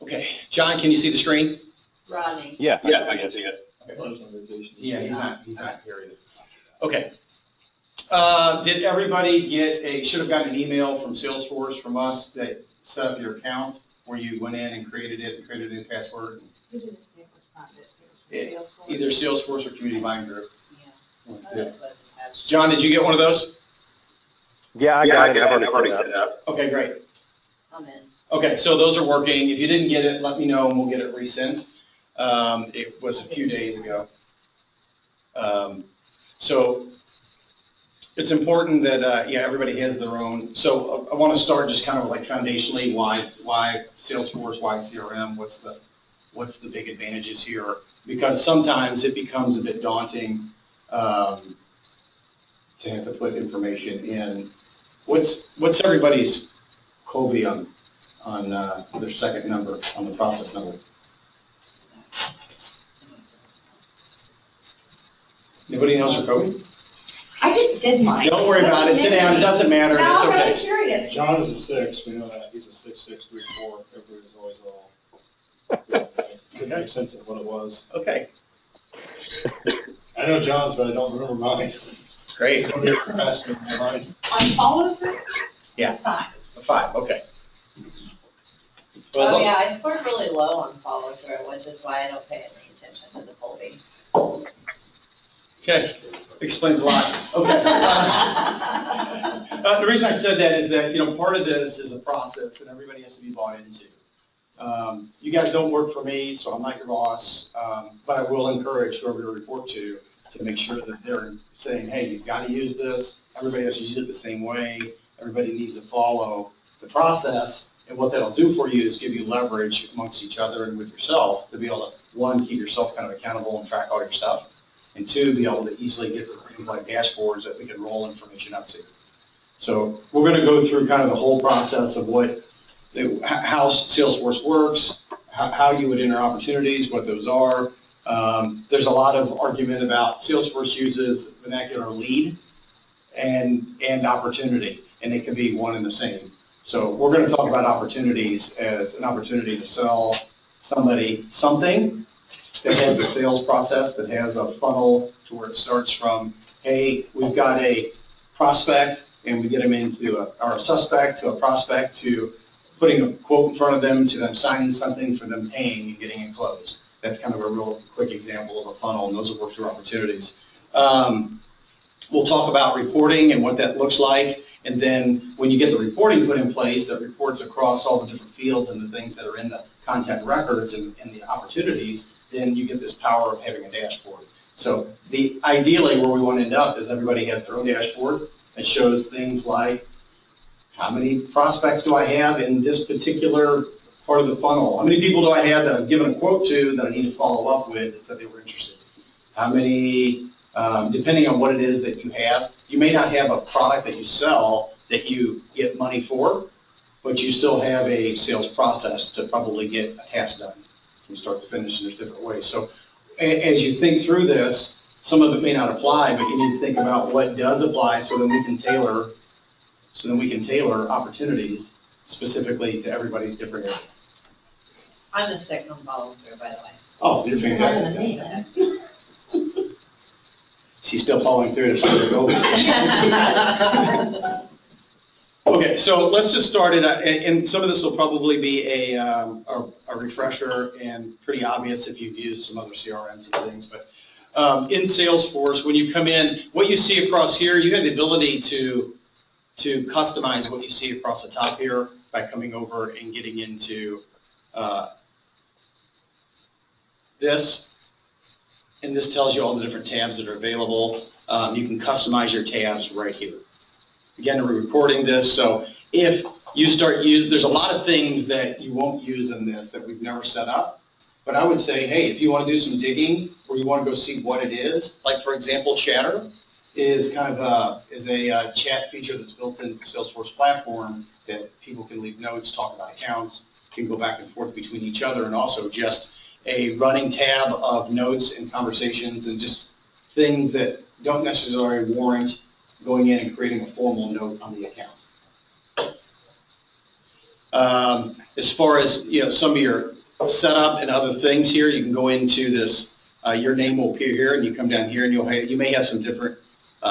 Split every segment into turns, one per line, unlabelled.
Okay, John, can you see the screen?
Rodney.
Yeah,
Yeah,
I can see it.
Yeah, he's not here either. Okay. Did everybody should have gotten an email from Salesforce from us that set up your account where you went in and created a password?
It was private. It was from Salesforce.
Either Salesforce or Community Buying Group.
Yeah.
John, did you get one of those?
Yeah, I got it. I've already set it up.
Okay, great.
I'm in.
Okay, so those are working. If you didn't get it, let me know and we'll get it resent. It was a few days ago. So it's important that everybody has their own. So I want to start just kind of like foundationally why Salesforce, why CRM, what's the big advantages here? Because sometimes it becomes a bit daunting to have to put information in. What's everybody's Colby on their second number, on the process number? Anybody knows your Colby?
I just did mine.
Don't worry about it. Sit down. It doesn't matter.
No,
It's
I'm
okay.
really curious.
John is a 6. We know that. He's a 6'6", 3'4". Everybody's always all. Couldn't make sense of what it was.
Okay.
I know John's, but I don't remember mine.
Great.
It's gonna be faster than mine.
On follow through?
Yeah.
5.
A 5. Okay.
Oh yeah, I scored really low on follow through, which is why I don't pay any attention to the Colby.
Okay. Explains a lot. Okay. The reason I said that is that, part of this is a process that everybody has to be bought into. You guys don't work for me, so I'm not your boss, but I will encourage whoever you report to make sure that they're saying, hey, you've got to use this. Everybody has to use it the same way. Everybody needs to follow the process. And what that'll do for you is give you leverage amongst each other and with yourself to be able to, one, keep yourself kind of accountable and track all your stuff. And two, be able to easily get to things like dashboards that we can roll information up to. So we're going to go through kind of the whole process of how Salesforce works, how you would enter opportunities, what those are. There's a lot of argument about Salesforce uses vernacular lead and opportunity, and it can be one and the same. So we're going to talk about opportunities as an opportunity to sell somebody something that has a sales process, that has a funnel to where it starts from, hey, we've got a prospect, and we get them into or a suspect to a prospect to putting a quote in front of them to them signing something for them paying and getting it closed. That's kind of a real quick example of a funnel, and those will work through opportunities. We'll talk about reporting and what that looks like. And then when you get the reporting put in place that reports across all the different fields and the things that are in the contact records and the opportunities, then you get this power of having a dashboard. So ideally where we want to end up is everybody has their own dashboard that shows things like how many prospects do I have in this particular part of the funnel? How many people do I have that I've given a quote to that I need to follow up with that said they were interested? How many, depending on what it is that you have, you may not have a product that you sell that you get money for, but you still have a sales process to probably get a task done from start to finish in a different way. So as you think through this, some of it may not apply, but you need to think about what does apply so then we can tailor opportunities specifically to everybody's different area.
I'm a 6 on follow through, by the way.
Oh, you're fantastic. She's still following through to further go. Okay, so let's just start it, and some of this will probably be a refresher and pretty obvious if you've used some other CRMs and things, but in Salesforce, when you come in, what you see across here, you have the ability to customize what you see across the top here by coming over and getting into this. And this tells you all the different tabs that are available. You can customize your tabs right here. Again, we're recording this, so if you start there's a lot of things that you won't use in this that we've never set up. But I would say, hey, if you want to do some digging or you want to go see what it is, like for example, Chatter is kind of a chat feature that's built into the Salesforce platform that people can leave notes, talk about accounts, can go back and forth between each other, and also just a running tab of notes and conversations and just things that don't necessarily warrant going in and creating a formal note on the account. As far as, some of your setup and other things here, you can go into this, your name will appear here, and you come down here, and you may have some different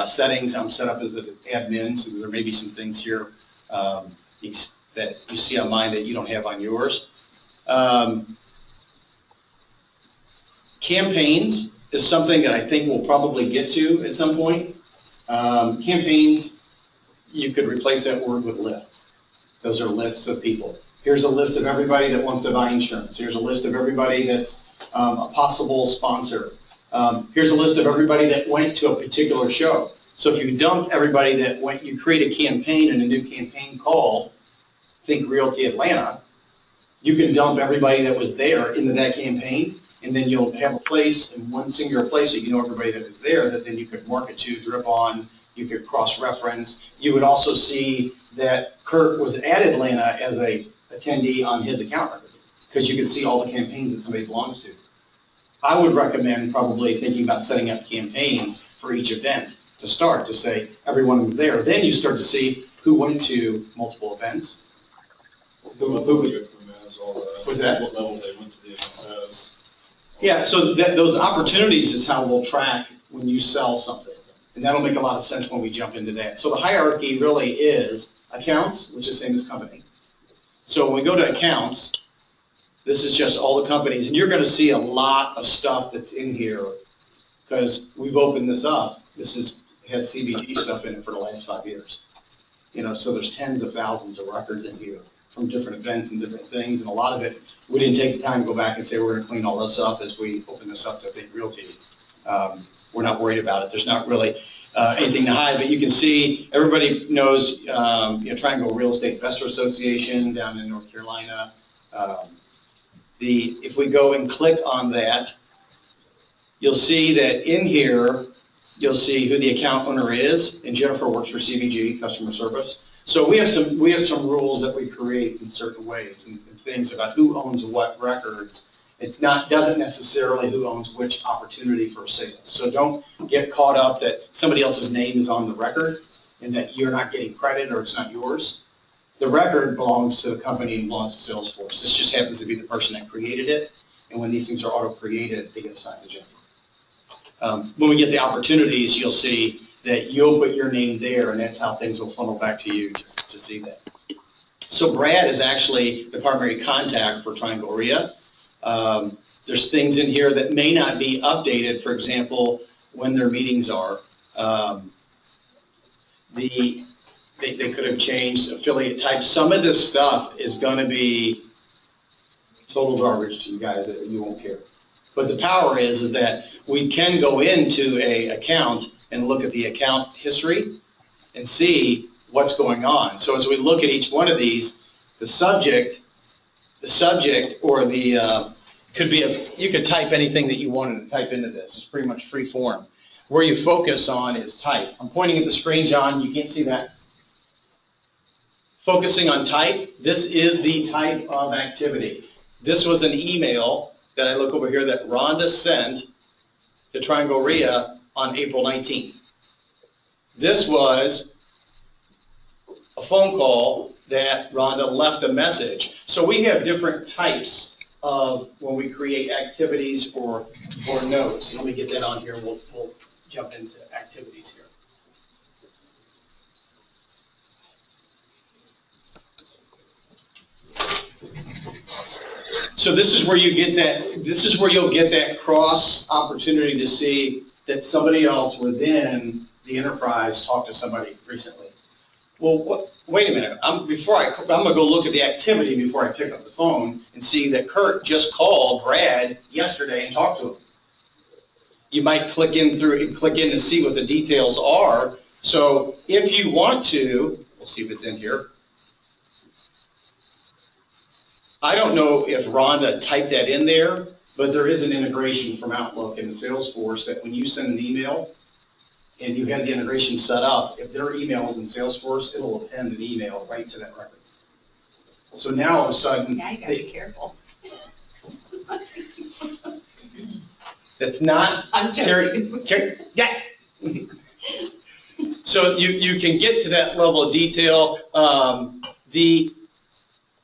settings. I'm set up as an admin, so there may be some things here that you see on mine that you don't have on yours. Campaigns is something that I think we'll probably get to at some point. Campaigns, you could replace that word with lists. Those are lists of people. Here's a list of everybody that wants to buy insurance. Here's a list of everybody that's a possible sponsor. Here's a list of everybody that went to a particular show. So if you dump everybody that went, you create a campaign and a new campaign called Think Realty Atlanta, you can dump everybody that was there into that campaign, and then you'll have a place in one singular place that you know everybody that was there that then you could market to, drip on, you could cross-reference. You would also see that Kurt was at Atlanta as a attendee on his account record, because you can see all the campaigns that somebody belongs to. I would recommend probably thinking about setting up campaigns for each event to start, to say everyone was there. Then you start to see who went to multiple events. What was that?
What level they went to the event as.
Yeah, so those opportunities is how we'll track when you sell something. And that'll make a lot of sense when we jump into that. So the hierarchy really is accounts, which is the same as company. So when we go to accounts, this is just all the companies. And you're going to see a lot of stuff that's in here because we've opened this up. This has CBG stuff in it for the last 5 years. So there's tens of thousands of records in here from different events and different things. And a lot of it, we didn't take the time to go back and say we're going to clean all this up as we open this up to Think Realty. We're not worried about it. There's not really anything to hide, but you can see everybody knows Triangle Real Estate Investor Association down in North Carolina. If we go and click on that, you'll see that in here, you'll see who the account owner is, and Jennifer works for CBG, customer service. So we have some rules that we create in certain ways and things about who owns what records. It doesn't necessarily who owns which opportunity for sale. So don't get caught up that somebody else's name is on the record and that you're not getting credit or it's not yours. The record belongs to the company and belongs to Salesforce. This just happens to be the person that created it. And when these things are auto-created, they get assigned to Jennifer. When we get the opportunities, you'll see that you'll put your name there, and that's how things will funnel back to you to see that. So Brad is actually the primary contact for Triangle RIA. There's things in here that may not be updated, for example, when their meetings are. They could have changed affiliate type. Some of this stuff is going to be total garbage to you guys that you won't care. But the power is that we can go into an account and look at the account history and see what's going on. So as we look at each one of these, the subject or the could be you could type anything that you wanted to type into this. It's pretty much free form. Where you focus on is type. I'm pointing at the screen, John. You can't see that. Focusing on type. This is the type of activity. This was an email that I look over here that Rhonda sent to Triangle RIA on April 19th. This was a phone call that Rhonda left a message. So we have different types of when we create activities or notes. Let me get that on here. We'll jump into activities here. So this is where you get that. This is where you'll get that cross opportunity to see that somebody else within the enterprise talked to somebody recently. Well, wait a minute. I'm going to go look at the activity before I pick up the phone and see that Kurt just called Brad yesterday and talked to him. You might click in to see what the details are. So if you want to, we'll see if it's in here. I don't know if Rhonda typed that in there, but there is an integration from Outlook and Salesforce that when you send an email and you have the integration set up, if their email is in Salesforce, it'll append an email right to that record. So now all of a sudden,
Now you gotta be careful.
that's not.
I'm joking.
Yeah. So you can get to that level of detail.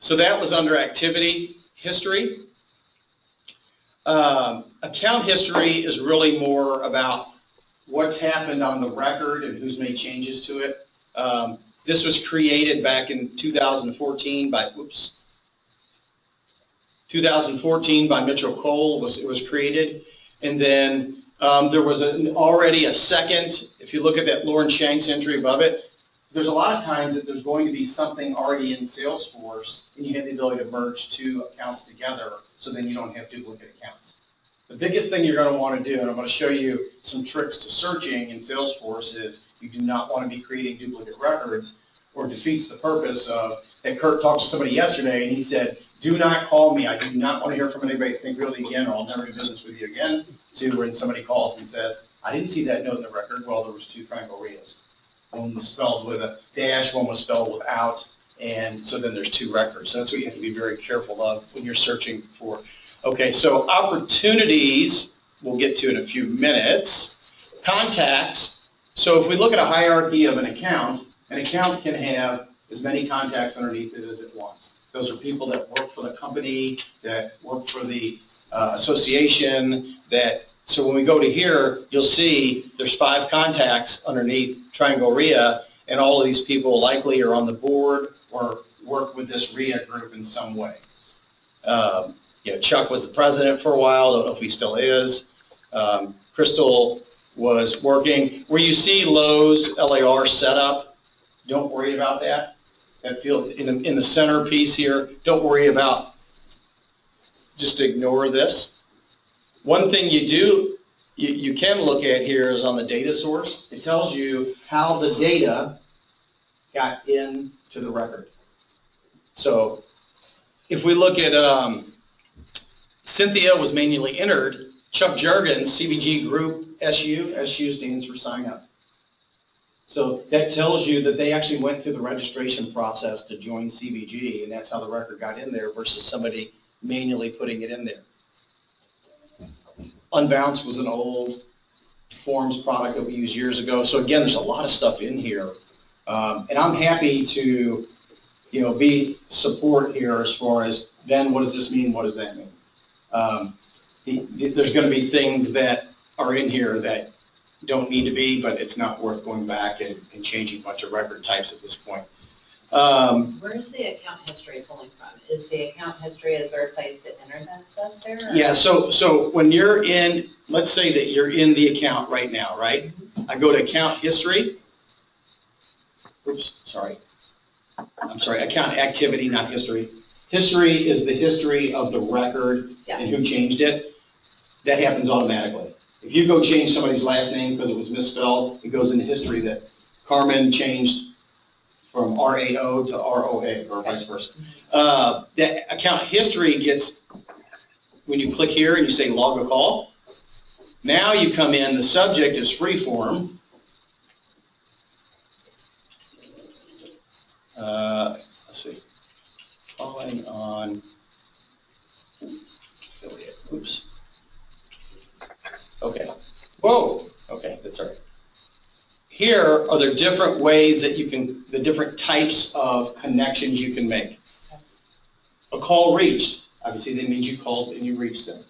So that was under activity history. Account history is really more about what's happened on the record and who's made changes to it. This was created back in 2014 by, 2014 by Mitchell Cole. It was created. And then there was already a second, if you look at that Lauren Shank's entry above it, there's a lot of times that there's going to be something already in Salesforce, and you have the ability to merge two accounts together, so then you don't have duplicate accounts. The biggest thing you're going to want to do, and I'm going to show you some tricks to searching in Salesforce, is you do not want to be creating duplicate records, or it defeats the purpose of, that Kurt talked to somebody yesterday, and he said, do not call me. I do not want to hear from anybody Think Realty again, or I'll never do business with you again. See, when somebody calls and says, I didn't see that note in the record. Well, there was two triangle Rias. One was spelled with a dash, one was spelled without, and so then there's two records. So that's what you have to be very careful of when you're searching for. Okay, so opportunities, we'll get to in a few minutes. Contacts, so if we look at a hierarchy of an account can have as many contacts underneath it as it wants. Those are people that work for the company, that work for the association, so when we go to here, you'll see there's 5 contacts underneath Triangle RIA, and all of these people likely are on the board or work with this RIA group in some way. Chuck was the president for a while, don't know if he still is. Crystal was working. Where you see Lowe's LAR setup, don't worry about that. That field in the center piece here, don't worry about, just ignore this. One thing you can look at here is on the data source. It tells you how the data got into the record. So if we look at Cynthia was manually entered, Chuck Juergens, CBG Group, SU stands for sign up. So that tells you that they actually went through the registration process to join CBG, and that's how the record got in there versus somebody manually putting it in there. Unbounced was an old forms product that we used years ago. So again, there's a lot of stuff in here. And I'm happy to, be support here as far as, then what does this mean? What does that mean? There's going to be things that are in here that don't need to be, but it's not worth going back and changing a bunch of record types at this point.
Where's the account history pulling from? Is the account history, is there a place to enter that stuff there? Or?
Yeah, so when you're in, let's say that you're in the account right now, right? Mm-hmm. I go to account history. Oops, sorry. I'm sorry, account activity, not history. History is the history of the record and who changed it. That happens automatically. If you go change somebody's last name because it was misspelled, it goes into history that Carmen changed from RAO to ROA, or vice versa. That account history gets, when you click here and you say log a call, now you come in, the subject is freeform. Let's see, calling on affiliate, oops. Okay, whoa, okay, that's all right. Here are the different ways that you can, the different types of connections you can make. A call reached, obviously that means you called and you reached them.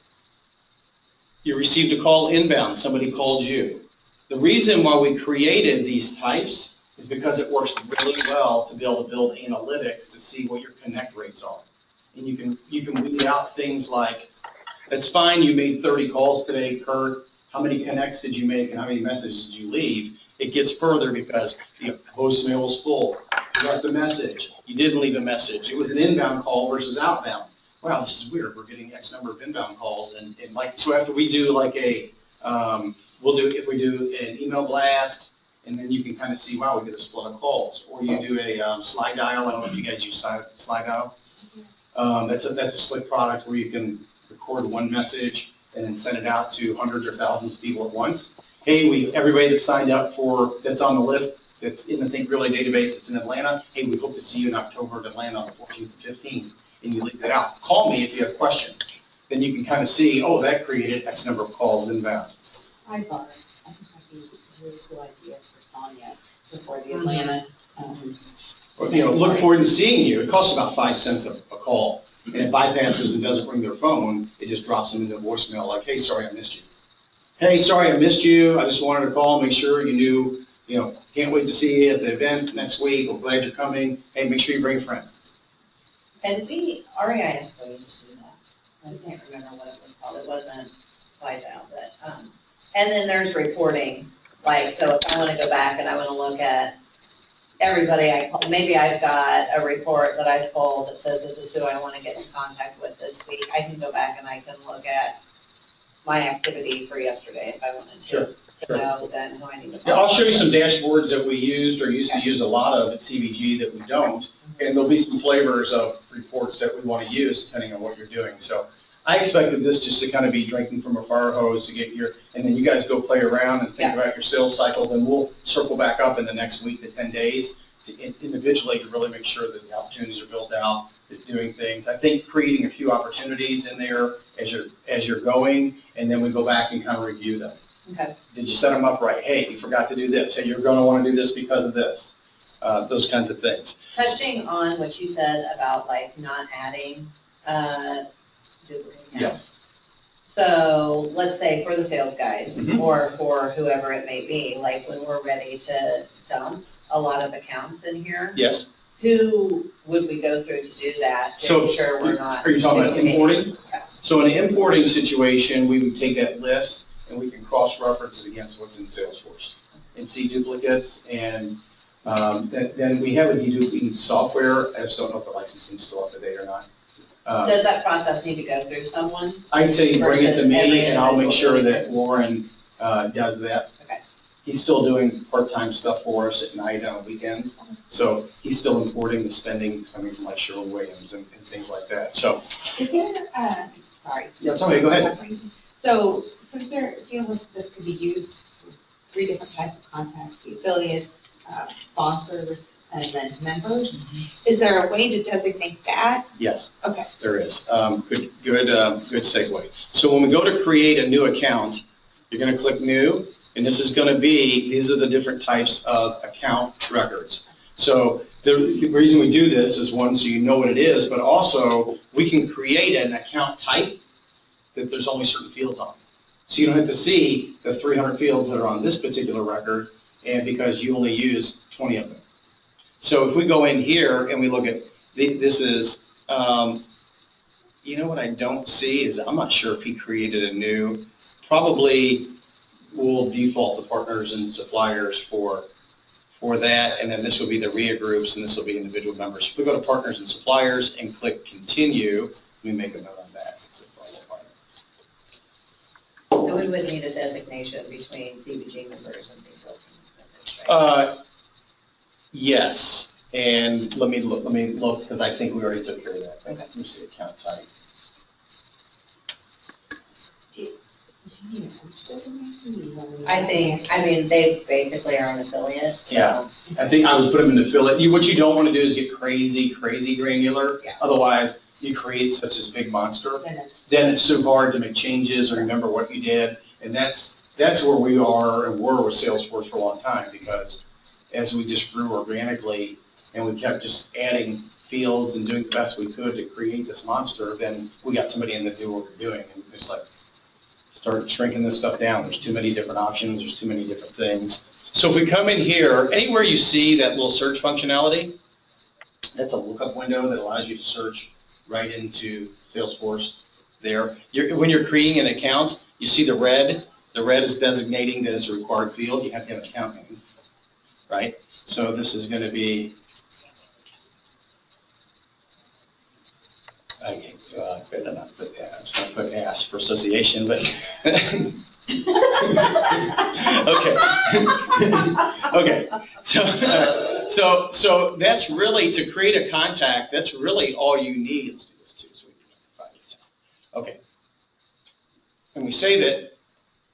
You received a call inbound, somebody called you. The reason why we created these types is because it works really well to be able to build analytics to see what your connect rates are. And you can weed out things like, that's fine, you made 30 calls today, Kurt. How many connects did you make and how many messages did you leave? It gets further because the voicemail was full. You left a message. You didn't leave a message. It was an inbound call versus outbound. Wow, this is weird. We're getting X number of inbound calls. And like, so after we do like a, if we do an email blast, and then you can kind of see, wow, we get a split of calls. Or you do a slide dial. I don't know if you guys use slide dial. That's a slick product where you can record one message and then send it out to hundreds or thousands of people at once. Hey, everybody that signed up that's on the list, that's in the Think Really database, that's in Atlanta, hey, we hope to see you in October at Atlanta on the 14th and 15th, and you leave that out. Call me if you have questions. Then you can kind of see, oh, that created X number of calls inbound.
Hi, Barb. I think that'd be a really cool idea for Sonia before the Atlanta
or, look forward to seeing you. It costs about 5 cents a call. And it bypasses and doesn't ring their phone. It just drops them into voicemail like, hey, sorry I missed you. Hey, sorry I missed you. I just wanted to call, make sure you knew, can't wait to see you at the event next week. We're glad you're coming. Hey, make sure you bring a friend.
And REIS used to do that. I can't remember what it was called. It wasn't Vital, but, and then there's reporting. Like, so if I want to go back and I want to look at everybody I call, maybe I've got a report that I've pulled that says this is who I want to get in contact with this week. I can go back and I can look at my activity for yesterday if I wanted
Sure.
to know then who I need to
Yeah,
follow.
I'll show you some dashboards that we used or used to use a lot of at CVG that we don't. And there'll be some flavors of reports that we want to use depending on what you're doing. So I expected this just to kind of be drinking from a fire hose to get and then you guys go play around and think about your sales cycle. Then we'll circle back up in the next week to 10 days to individually to really make sure that the opportunities are built out, that doing things. I think creating a few opportunities in there as you're going, and then we go back and kind of review them.
Okay.
Did you set them up right? Hey, you forgot to do this. Hey, you're going to want to do this because of this. Those kinds of things.
Touching on what you said about like not adding duplicate accounts.
Yes.
So let's say for the sales guys
Mhm.
or for whoever it may be, like when we're ready to dump a lot of accounts in here,
Yes.
who would we go through to do that to
So,
ensure we're not?
are you talking about
duplicating?
importing?
Yeah.
So in an importing situation, we would take that list and we can cross-reference it against what's in Salesforce and see duplicates. And then we have a deduplicating software. I just don't know if the licensing is still up to date or not.
Does that process need to go through someone?
I'd say bring it to
Versus
me
every
and I'll make
individual
sure that
doing
Warren does that.
Okay.
He's still doing part-time stuff for us at night and on weekends. So he's still importing the spending coming from like Sherwin-Williams and things like that. So,
Is there, sorry.
yeah, sorry, go ahead.
So, since this could be used for 3 different types of contacts, the affiliates, sponsors, and then members, is there a way to designate that?
Yes.
Okay.
There is. Good segue. So when we go to create a new account, you're going to click New, and this is going to be, these are the different types of account records. So the reason we do this is one, so you know what it is, but also we can create an account type that there's only certain fields on. So you don't have to see the 300 fields that are on this particular record, and because you only use 20 of them. So if we go in here and we look at, this is, you know what I don't see is, I'm not sure if he created a new, probably we'll default to partners and suppliers for that, and then this will be the RIA groups, and this will be individual members. If we go to partners and suppliers and click continue, we make a note on that.
So we would need a designation between CBG members and these members, right?
Yes, and let me look, because I think we already took care of that. Okay. Let me see account type.
I mean, they basically are an affiliate. So.
Yeah, I think I would put them in affiliate. What you don't want to do is get crazy granular.
Yeah.
Otherwise, you create such a big monster. Then it's so hard to make changes or remember what you did. And that's where we are and were with Salesforce for a long time, because as we just grew organically and we kept just adding fields and doing the best we could to create this monster, then we got somebody in that knew what we're doing. And it's like, start shrinking this stuff down. There's too many different options. There's too many different things. So if we come in here, anywhere you see that little search functionality, that's a lookup window that allows you to search right into Salesforce there. When you're creating an account, you see the red. The red is designating that it's a required field. You have to have an account name, right? So this is going to be, I better not put that. I was going to put ASS for association, but okay. Okay. So that's really, to create a contact, that's really all you need. Let's do this too, so we can find it. Okay. And we save it,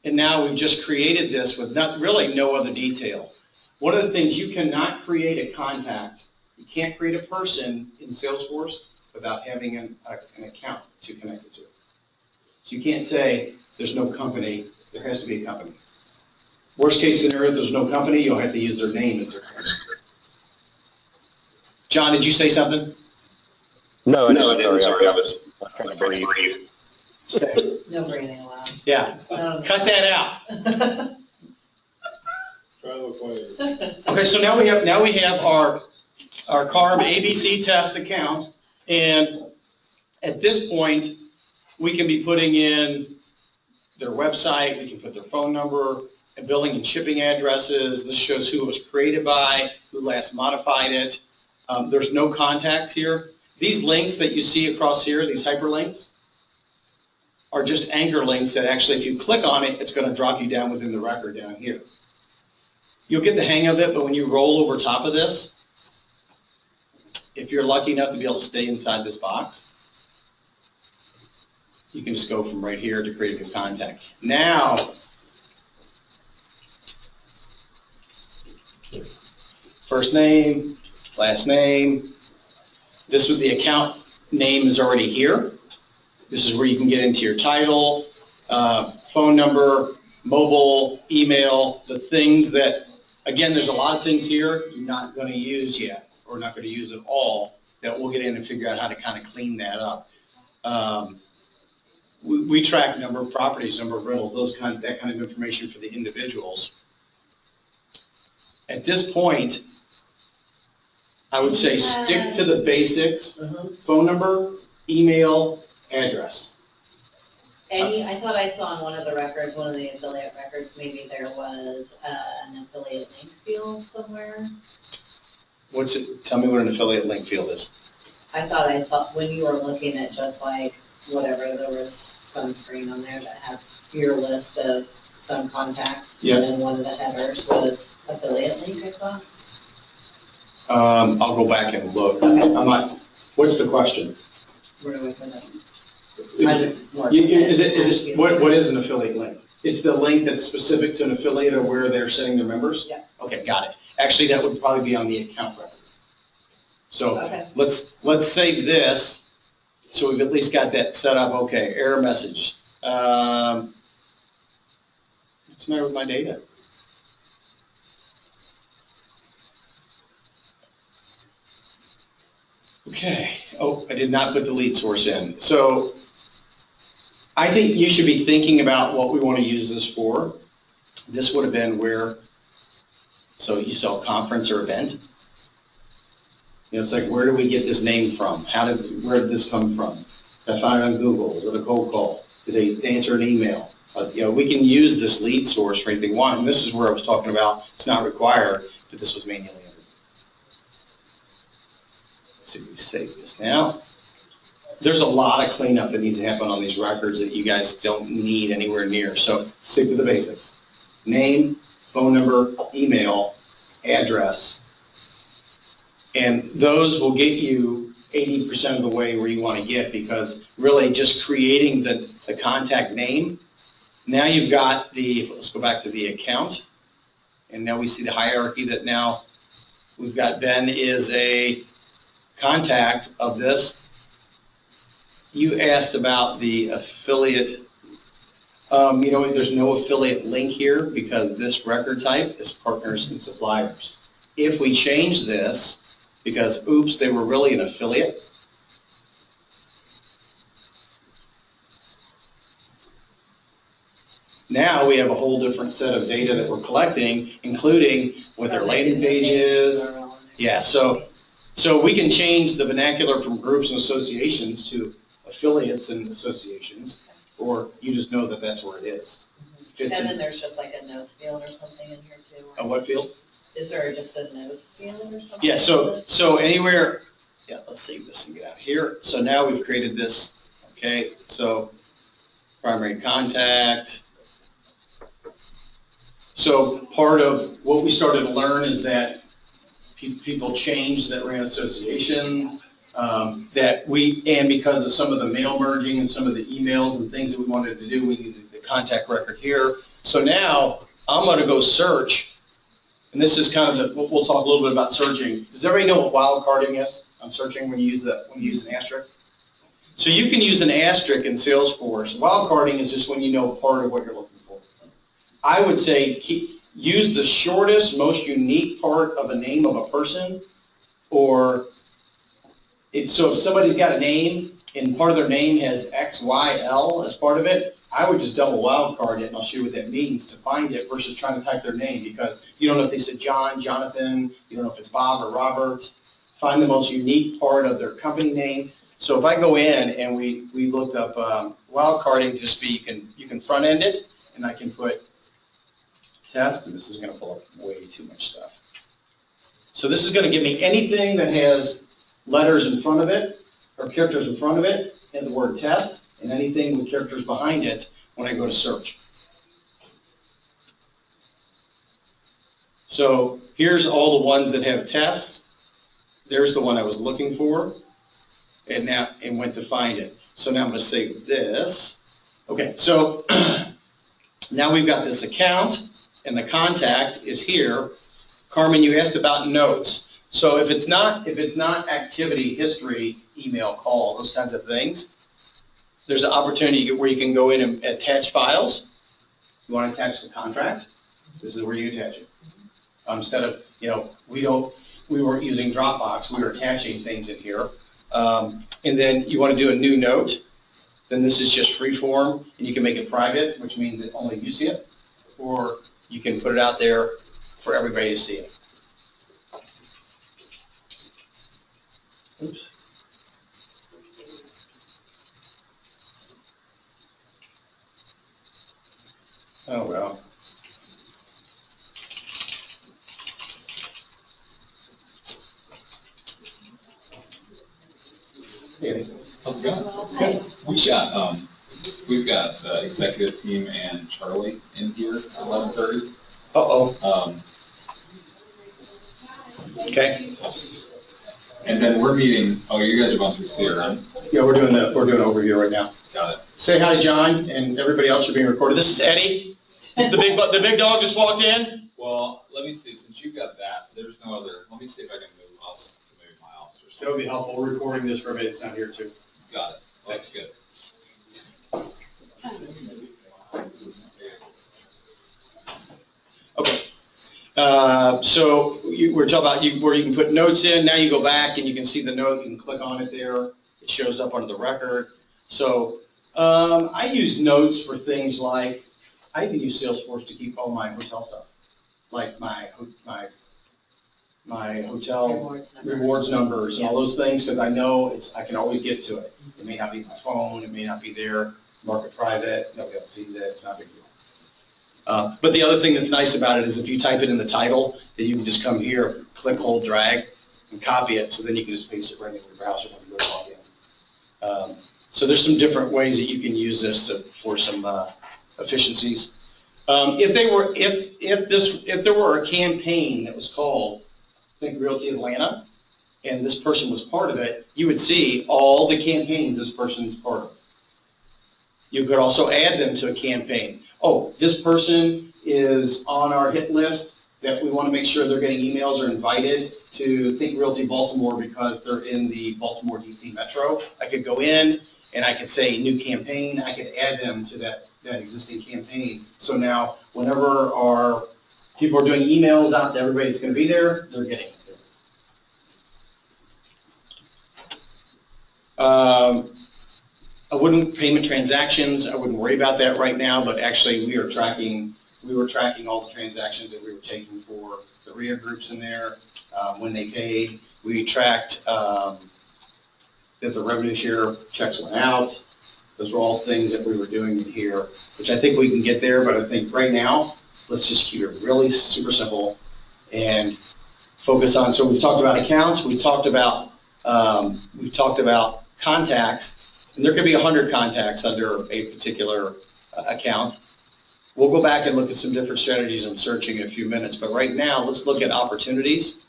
and now we've just created this with really no other detail. One of the things, you cannot create a contact. You can't create a person in Salesforce without having an account to connect it to. So you can't say there's no company. There has to be a company. Worst case scenario, if there's no company, you'll have to use their name as their company. John, did you say something?
No, I didn't.
Sorry,
Sorry,
I
I was trying to breathe.
No breathing allowed.
Yeah,
No.
cut that out.
Try to look later.
Okay, so now we have our CARB ABC test account, and at this point, we can be putting in their website, we can put their phone number, and billing and shipping addresses. This shows who it was created by, who last modified it. There's no contact here. These links that you see across here, these hyperlinks, are just anchor links that actually, if you click on it, it's going to drop you down within the record down here. You'll get the hang of it, but when you roll over top of this, if you're lucky enough to be able to stay inside this box, you can just go from right here to create a new contact. Now, first name, last name. This with the account name is already here. This is where you can get into your title, phone number, mobile, email, the things that, again, there's a lot of things here you're not going to use yet, or not going to use at all, that we'll get in and figure out how to kind of clean that up. We track number of properties, number of rentals, that kind of information for the individuals. At this point, I would say stick to the basics: phone number, email, address.
I thought I saw on one of the records, one of the affiliate records, maybe there was an affiliate link field somewhere.
What's it? Tell me what an affiliate link field is.
I thought when you were looking at just like whatever, there was some screen on there that had your list of some contacts.
Yes.
And then one of the headers was affiliate link, I thought.
I'll go back and look. I'm not. What's the question?
Where do I put it?
What is an affiliate link? It's the link that's specific to an affiliate or where they're sending their members?
Yeah.
Okay, got it. Actually, that would probably be on the account record. So
Okay.
let's save this, so we've at least got that set up. Okay, error message. What's the matter with my data? Okay. Oh, I did not put the lead source in. So I think you should be thinking about what we want to use this for. This would have been where, so you saw conference or event. You know, it's like, where do we get this name from? Where did this come from? Did I find it on Google? Was it a cold call? Did they answer an email? You know, we can use this lead source for anything we want. And this is where I was talking about, it's not required, but this was manually entered. Let's see if we save this now. There's a lot of cleanup that needs to happen on these records that you guys don't need anywhere near. So stick to the basics. Name, phone number, email, address. And those will get you 80% of the way where you want to get, because really just creating the contact name, now you've got let's go back to the account, and now we see the hierarchy that now we've got. Ben is a contact of this. You asked about the affiliate. You know, there's no affiliate link here because this record type is partners and suppliers. If we change this, because, oops, they were really an affiliate. Now we have a whole different set of data that we're collecting, including what their landing page is. Yeah, so we can change the vernacular from groups and associations to affiliates and associations, or you just know that that's where it is.
And then there's just like a notes field or something in here too.
A what field?
Is there just a notes field or something?
Yeah, so anywhere, yeah, let's save this and get out of here. So now we've created this, okay? So primary contact. So part of what we started to learn is that people changed that ran associations, and because of some of the mail merging and some of the emails and things that we wanted to do, we needed the contact record here. So now I'm going to go search. And this is kind of we'll talk a little bit about searching. Does everybody know what wildcarding is? I'm searching when you use an asterisk. So you can use an asterisk in Salesforce. Wildcarding is just when you know part of what you're looking for. I would say use the shortest, most unique part of a name of a person or So if somebody's got a name and part of their name has X, Y, L as part of it, I would just double wildcard it and I'll show you what that means to find it versus trying to type their name because you don't know if they said John, Jonathan, you don't know if it's Bob or Robert. Find the most unique part of their company name. So if I go in and we looked up wildcarding, just be you can front end it and I can put test, and this is going to pull up way too much stuff. So this is going to give me anything that has letters in front of it or characters in front of it and the word test, and anything with characters behind it when I go to search. So here's all the ones that have test. There's the one I was looking for, and went to find it. So now I'm going to save this. Okay, so now we've got this account, and the contact is here. Carmen, you asked about notes. So if it's not activity, history, email, call, those kinds of things, there's an opportunity where you can go in and attach files. You want to attach the contract? This is where you attach it. Instead of, we weren't using Dropbox, we were attaching things in here. And then you want to do a new note, then this is just free form, and you can make it private, which means that only you see it, or you can put it out there for everybody to see it. Oops. Oh, well. Hey.
How's it going? We've got the executive team and Charlie in here at 11:30.
Uh-oh. Okay.
And then we're meeting, you guys are going through CRM.
Yeah, we're doing overview right now.
Got it.
Say hi to John and everybody else. You're being recorded. This is Eddie. This is the big dog just walked in.
Well, let me see, since you've got that, there's no other, let me see if I can move us to maybe my office or something.
That would be helpful. We're recording this for everybody that's not here too.
Got it. That's good.
Okay. So we're talking about where you can put notes in. Now you go back and you can see the note. You can click on it there. It shows up under the record. So I use notes for things like, I even use Salesforce to keep all my hotel stuff, like my hotel rewards numbers and all those things, because I know I can always get to it. It may not be my phone. It may not be there. Mark it private. Nobody else sees it. It's not a big deal. But the other thing that's nice about it is if you type it in the title, then you can just come here, click, hold, drag, and copy it, so then you can just paste it right into your browser when you go to log in. So there's some different ways that you can use this for some efficiencies. If there were a campaign that was called Think Realty Atlanta, and this person was part of it, you would see all the campaigns this person's part of. You could also add them to a campaign. Oh, this person is on our hit list that we want to make sure they're getting emails or invited to Think Realty Baltimore because they're in the Baltimore, D.C. metro. I could go in and I could say new campaign. I could add them to that existing campaign. So now whenever our people are doing emails out to everybody that's going to be there, they're getting it. I wouldn't payment transactions. I wouldn't worry about that right now, but actually we were tracking all the transactions that we were taking for the RIA groups in there when they paid. We tracked that the revenue share checks went out. Those were all things that we were doing in here, which I think we can get there, but I think right now, let's just keep it really super simple and focus on, so we've talked about accounts, we've talked about contacts, and there could be 100 contacts under a particular account. We'll go back and look at some different strategies on searching in a few minutes, but right now, let's look at opportunities.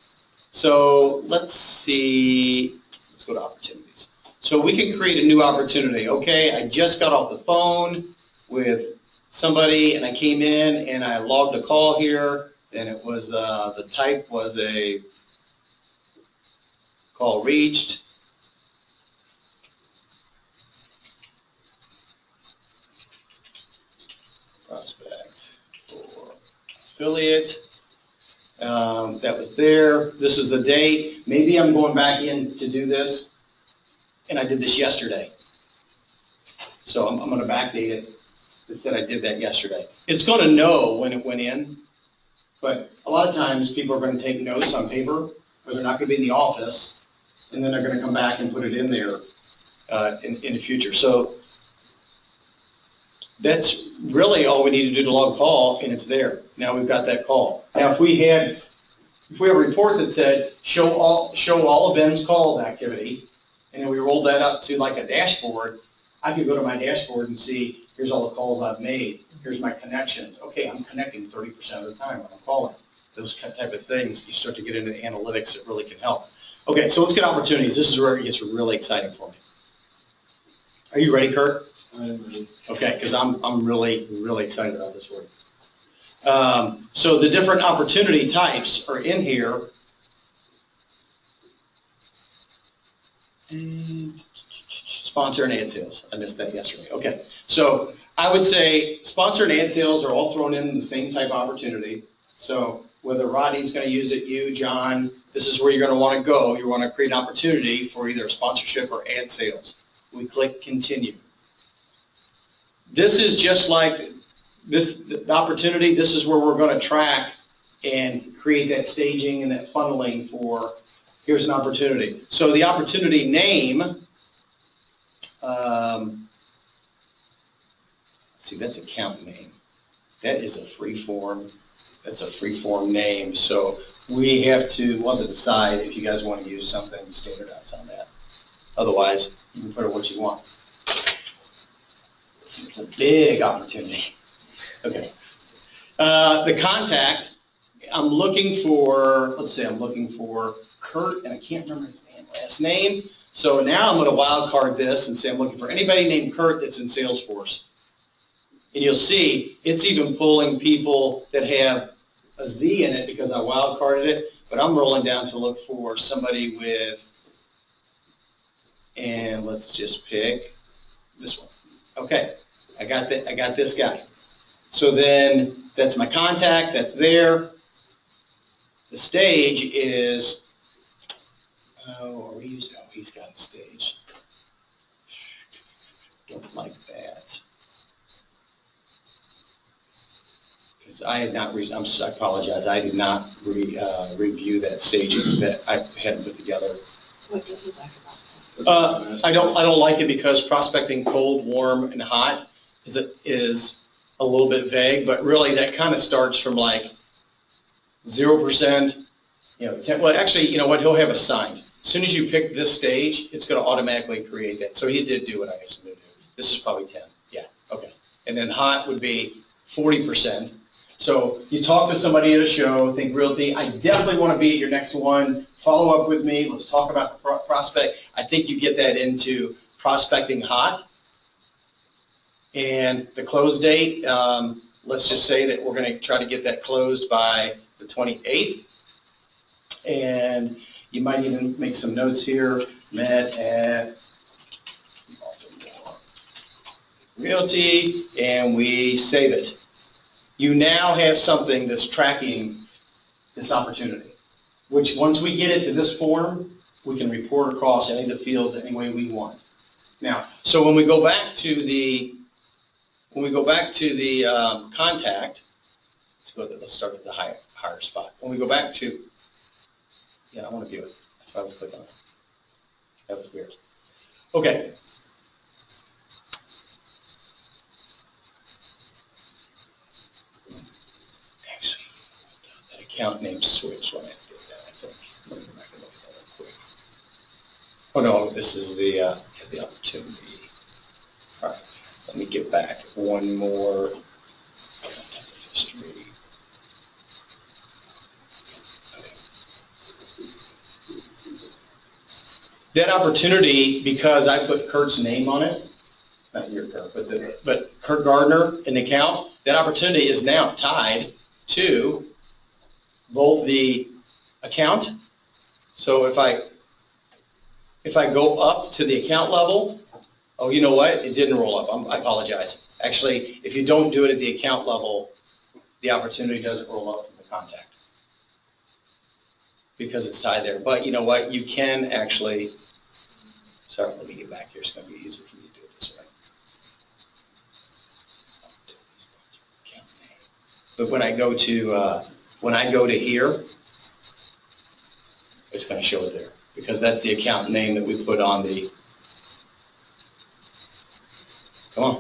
So let's see, let's go to opportunities. So we can create a new opportunity. Okay, I just got off the phone with somebody and I came in and I logged a call here, and it was, the type was a call reached. Prospect for affiliate. That was there. This is the date. Maybe I'm going back in to do this. and I did this yesterday. So I'm going to backdate it. It said I did that yesterday. It's going to know when it went in, but a lot of times people are going to take notes on paper, or they're not going to be in the office, and then they're going to come back and put it in there in the future. So that's really all we need to do to log a call, and it's there. Now we've got that call. Now if we have a report that said show all events called activity, and then we rolled that up to like a dashboard, I could go to my dashboard and see, here's all the calls I've made. Here's my connections. Okay, I'm connecting 30% of the time when I'm calling. Those type of things, you start to get into analytics that really can help. Okay, so let's get opportunities. This is where it gets really exciting for me. Are you ready, Kurt?
I am ready.
Okay, because I'm really, really excited about this work. So the different opportunity types are in here. And sponsor and ad sales. I missed that yesterday. Okay, so I would say sponsor and ad sales are all thrown in the same type of opportunity. So whether Rodney's going to use it, you, John, this is where you're going to want to go. You want to create an opportunity for either sponsorship or ad sales. We click continue. This is just like the opportunity. This is where we're going to track and create that staging and that funneling for here's an opportunity. So the opportunity name, see, that's account name. That is a free form. That's a free form name. So we'll have to decide if you guys want to use something standardized on that. Otherwise, you can put it what you want. It's a big opportunity. Okay. The contact, I'm looking for, let's say I'm looking for Kurt, and I can't remember his last name. So now I'm going to wildcard this and say I'm looking for anybody named Kurt that's in Salesforce. And you'll see it's even pulling people that have a Z in it because I wildcarded it, but I'm rolling down to look for somebody with, and let's just pick this one. Okay, I got this guy. So then that's my contact, that's there. The stage is, he's got a stage. Don't like that. Because I had not, I apologize, I did not review that staging that I hadn't put together.
What do you like about that?
I don't like it because prospecting cold, warm, and hot is a little bit vague, but really that kind of starts from like 0%, 10, well, actually, you know what, he'll have it assigned. As soon as you pick this stage, it's going to automatically create that. So he did do what I asked him to do. This is probably 10. Yeah, okay. And then hot would be 40%. So you talk to somebody at a show, think realty, I definitely want to be at your next one. Follow up with me. Let's talk about the prospect. I think you get that into prospecting hot. And the close date, let's just say that we're going to try to get that closed by the 28th. And you might even make some notes here. Met at Realty, and we save it. You now have something that's tracking this opportunity, which once we get it to this form, we can report across any of the fields any way we want. Now, so when we go back to the contact, let's start at the higher spot. When we go back to, I want to view it. That's why I was clicking on it. That was weird. Okay. Actually, that account name switched when I did that, I think. Let me go back and look at that real quick. Oh no, this is the opportunity. All right, let me get back one more. History. That opportunity, because I put Kurt's name on it, not your Kurt, but Kurt Gardner in the account, that opportunity is now tied to both the account. So if I go up to the account level, oh, you know what? It didn't roll up. I apologize. Actually, if you don't do it at the account level, the opportunity doesn't roll up from the contact because it's tied there. But you know what? You can actually Sorry, let me get back here. It's going to be easier for me to do it this way. But when I go to here, it's going to show it there because that's the account name that we put on the. Come on.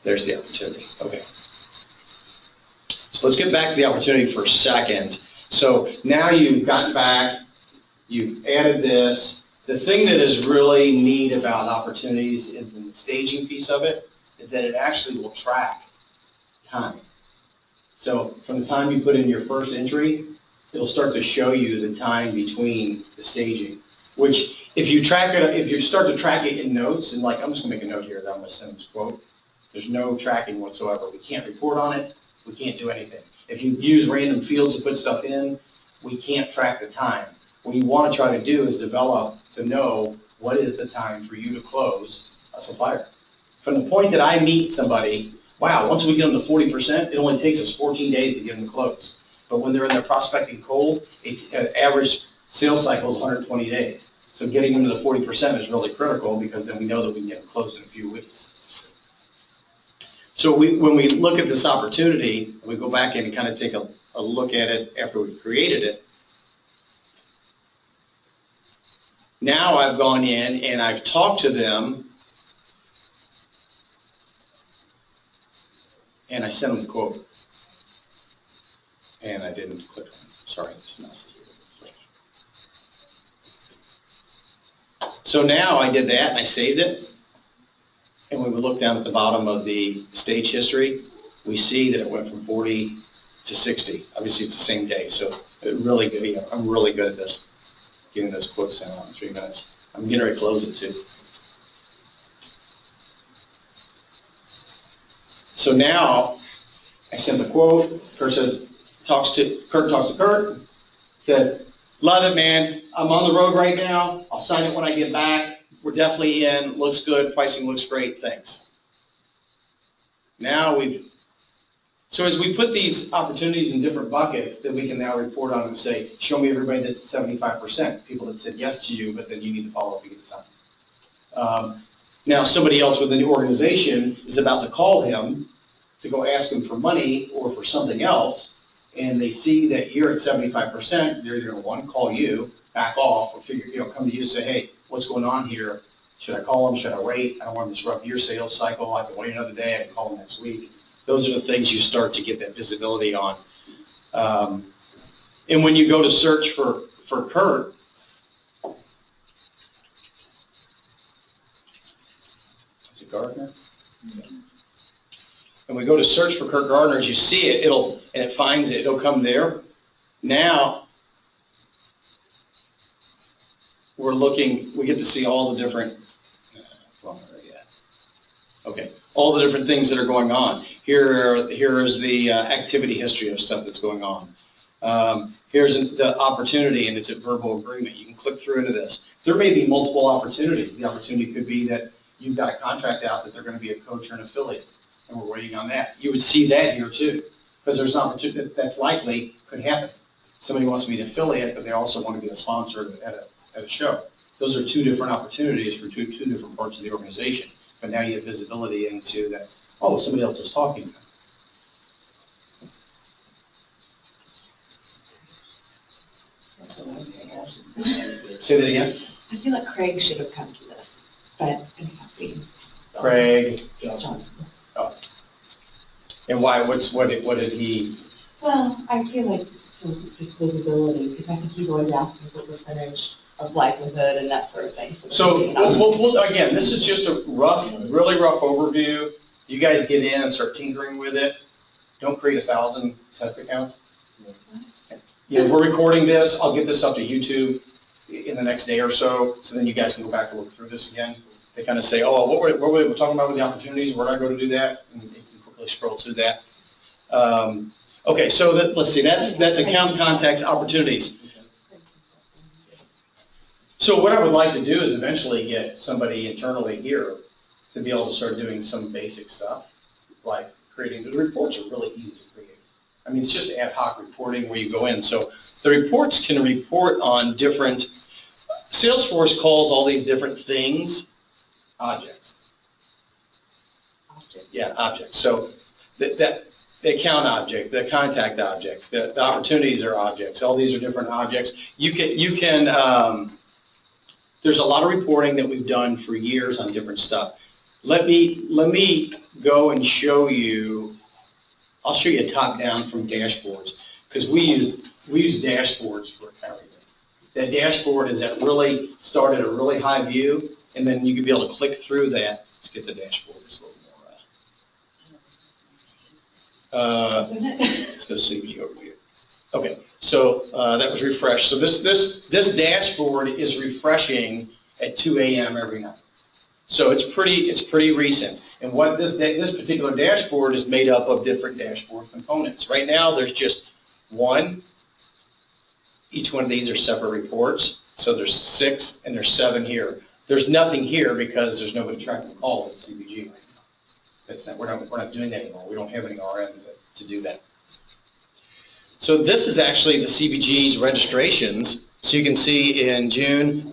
There's the opportunity. Okay. So let's get back to the opportunity for a second. So now you've gotten back, you've added this. The thing that is really neat about opportunities is in the staging piece of it, is that it actually will track time. So from the time you put in your first entry, it'll start to show you the time between the staging, which if you track it, if you start to track it in notes, and like, I'm just gonna make a note here that I'm gonna send this quote. There's no tracking whatsoever. We can't report on it. We can't do anything. If you use random fields to put stuff in, we can't track the time. What you want to try to do is develop to know what is the time for you to close a supplier. From the point that I meet somebody, wow, once we get them to 40%, it only takes us 14 days to get them to close. But when they're in their prospecting cold, average sales cycle is 120 days. So getting them to the 40% is really critical because then we know that we can get them closed in a few weeks. So when we look at this opportunity, we go back in and kind of take a look at it after we've created it. Now I've gone in and I've talked to them and I sent them the quote. And I didn't click on it. Sorry, it's not. So now I did that and I saved it. And when we look down at the bottom of the stage history, we see that it went from 40 to 60. Obviously, it's the same day, so really good. You know, I'm really good at this, getting those quotes down in 3 minutes. I'm getting ready to close it too. So now I sent the quote. Kurt talks to Kurt. Said, "Love it, man. I'm on the road right now. I'll sign it when I get back. We're definitely in. Looks good. Pricing looks great. Thanks." Now so as we put these opportunities in different buckets, then we can now report on and say, show me everybody that's 75%, people that said yes to you, but then you need to follow up to get the sign. Now somebody else within the organization is about to call him to go ask him for money or for something else, and they see that you're at 75%, they're going to one, call you, back off, or come to you and say, hey, what's going on here? Should I call them? Should I wait? I don't want to disrupt your sales cycle. I can wait another day. I can call them next week. Those are the things you start to get that visibility on. And when you go to search for Kurt, is it Gardner? And we go to search for Kurt Gardner, as you see it, and it finds it, it'll come there. Now, we get to see all the different, okay, all the different things that are going on. Here is the activity history of stuff that's going on. Here's the opportunity, and it's a verbal agreement. You can click through into this. There may be multiple opportunities. The opportunity could be that you've got a contract out that they're going to be a coach or an affiliate, and we're waiting on that. You would see that here too, because there's an opportunity that's likely could happen. Somebody wants to be an affiliate, but they also want to be a sponsor at a show. Those are 2 different opportunities for two different parts of the organization. But now you have visibility into that, oh, somebody else is talking. Say that again?
I feel like Craig should have come to this, but I'm happy.
Craig.
Johnson.
Oh. And why? What did he?
Well, I feel like just visibility, because I think he's always asking for percentage of likelihood and that sort of thing.
So again, this is just a really rough overview. You guys get in and start tinkering with it. Don't create 1,000 test accounts. We're recording this. I'll get this up to YouTube in the next day or so then you guys can go back and look through this again. They kind of say, oh, what were we talking about with the opportunities? Where did I go to do that? And you can quickly scroll through that. Okay, so let's see. That's account contacts, opportunities. So what I would like to do is eventually get somebody internally here to be able to start doing some basic stuff, like creating the reports are really easy to create. I mean, it's just ad hoc reporting where you go in. So the reports can report on different, Salesforce calls all these different things objects. Yeah, objects. So the account object, the contact objects, the opportunities are objects. All these are different objects. You can there's a lot of reporting that we've done for years on different stuff. Let me go and show you. I'll show you a top down from dashboards, because we use dashboards for everything. That dashboard is that really start at a really high view, and then you can be able to click through that. Let's get the dashboard just a little more. Let's go CBG overview. Okay, so that was refreshed. So this dashboard is refreshing at 2 a.m. every night. So it's pretty recent. And what this particular dashboard is made up of different dashboard components. Right now there's just one. Each one of these are separate reports. So there's 6 and there's 7 here. There's nothing here because there's nobody tracking calls at CBG right now. That's not, we're not doing that anymore. We don't have any RMs to do that. So this is actually the CBG's registrations. So you can see in June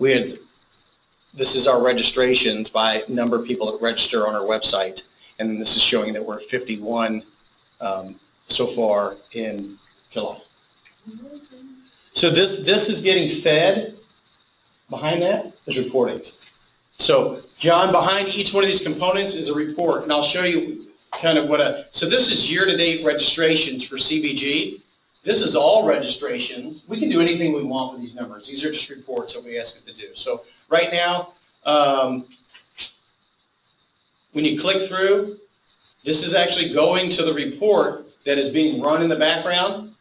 this is our registrations by number of people that register on our website, and this is showing that we're at 51 so far in July. So this is getting fed. Behind that is reportings. So John, behind each one of these components is a report, and I'll show you kind of so this is year-to-date registrations for CBG. This is all registrations. We can do anything we want with these numbers. These are just reports that we ask it to do. So right now, when you click through, this is actually going to the report that is being run in the background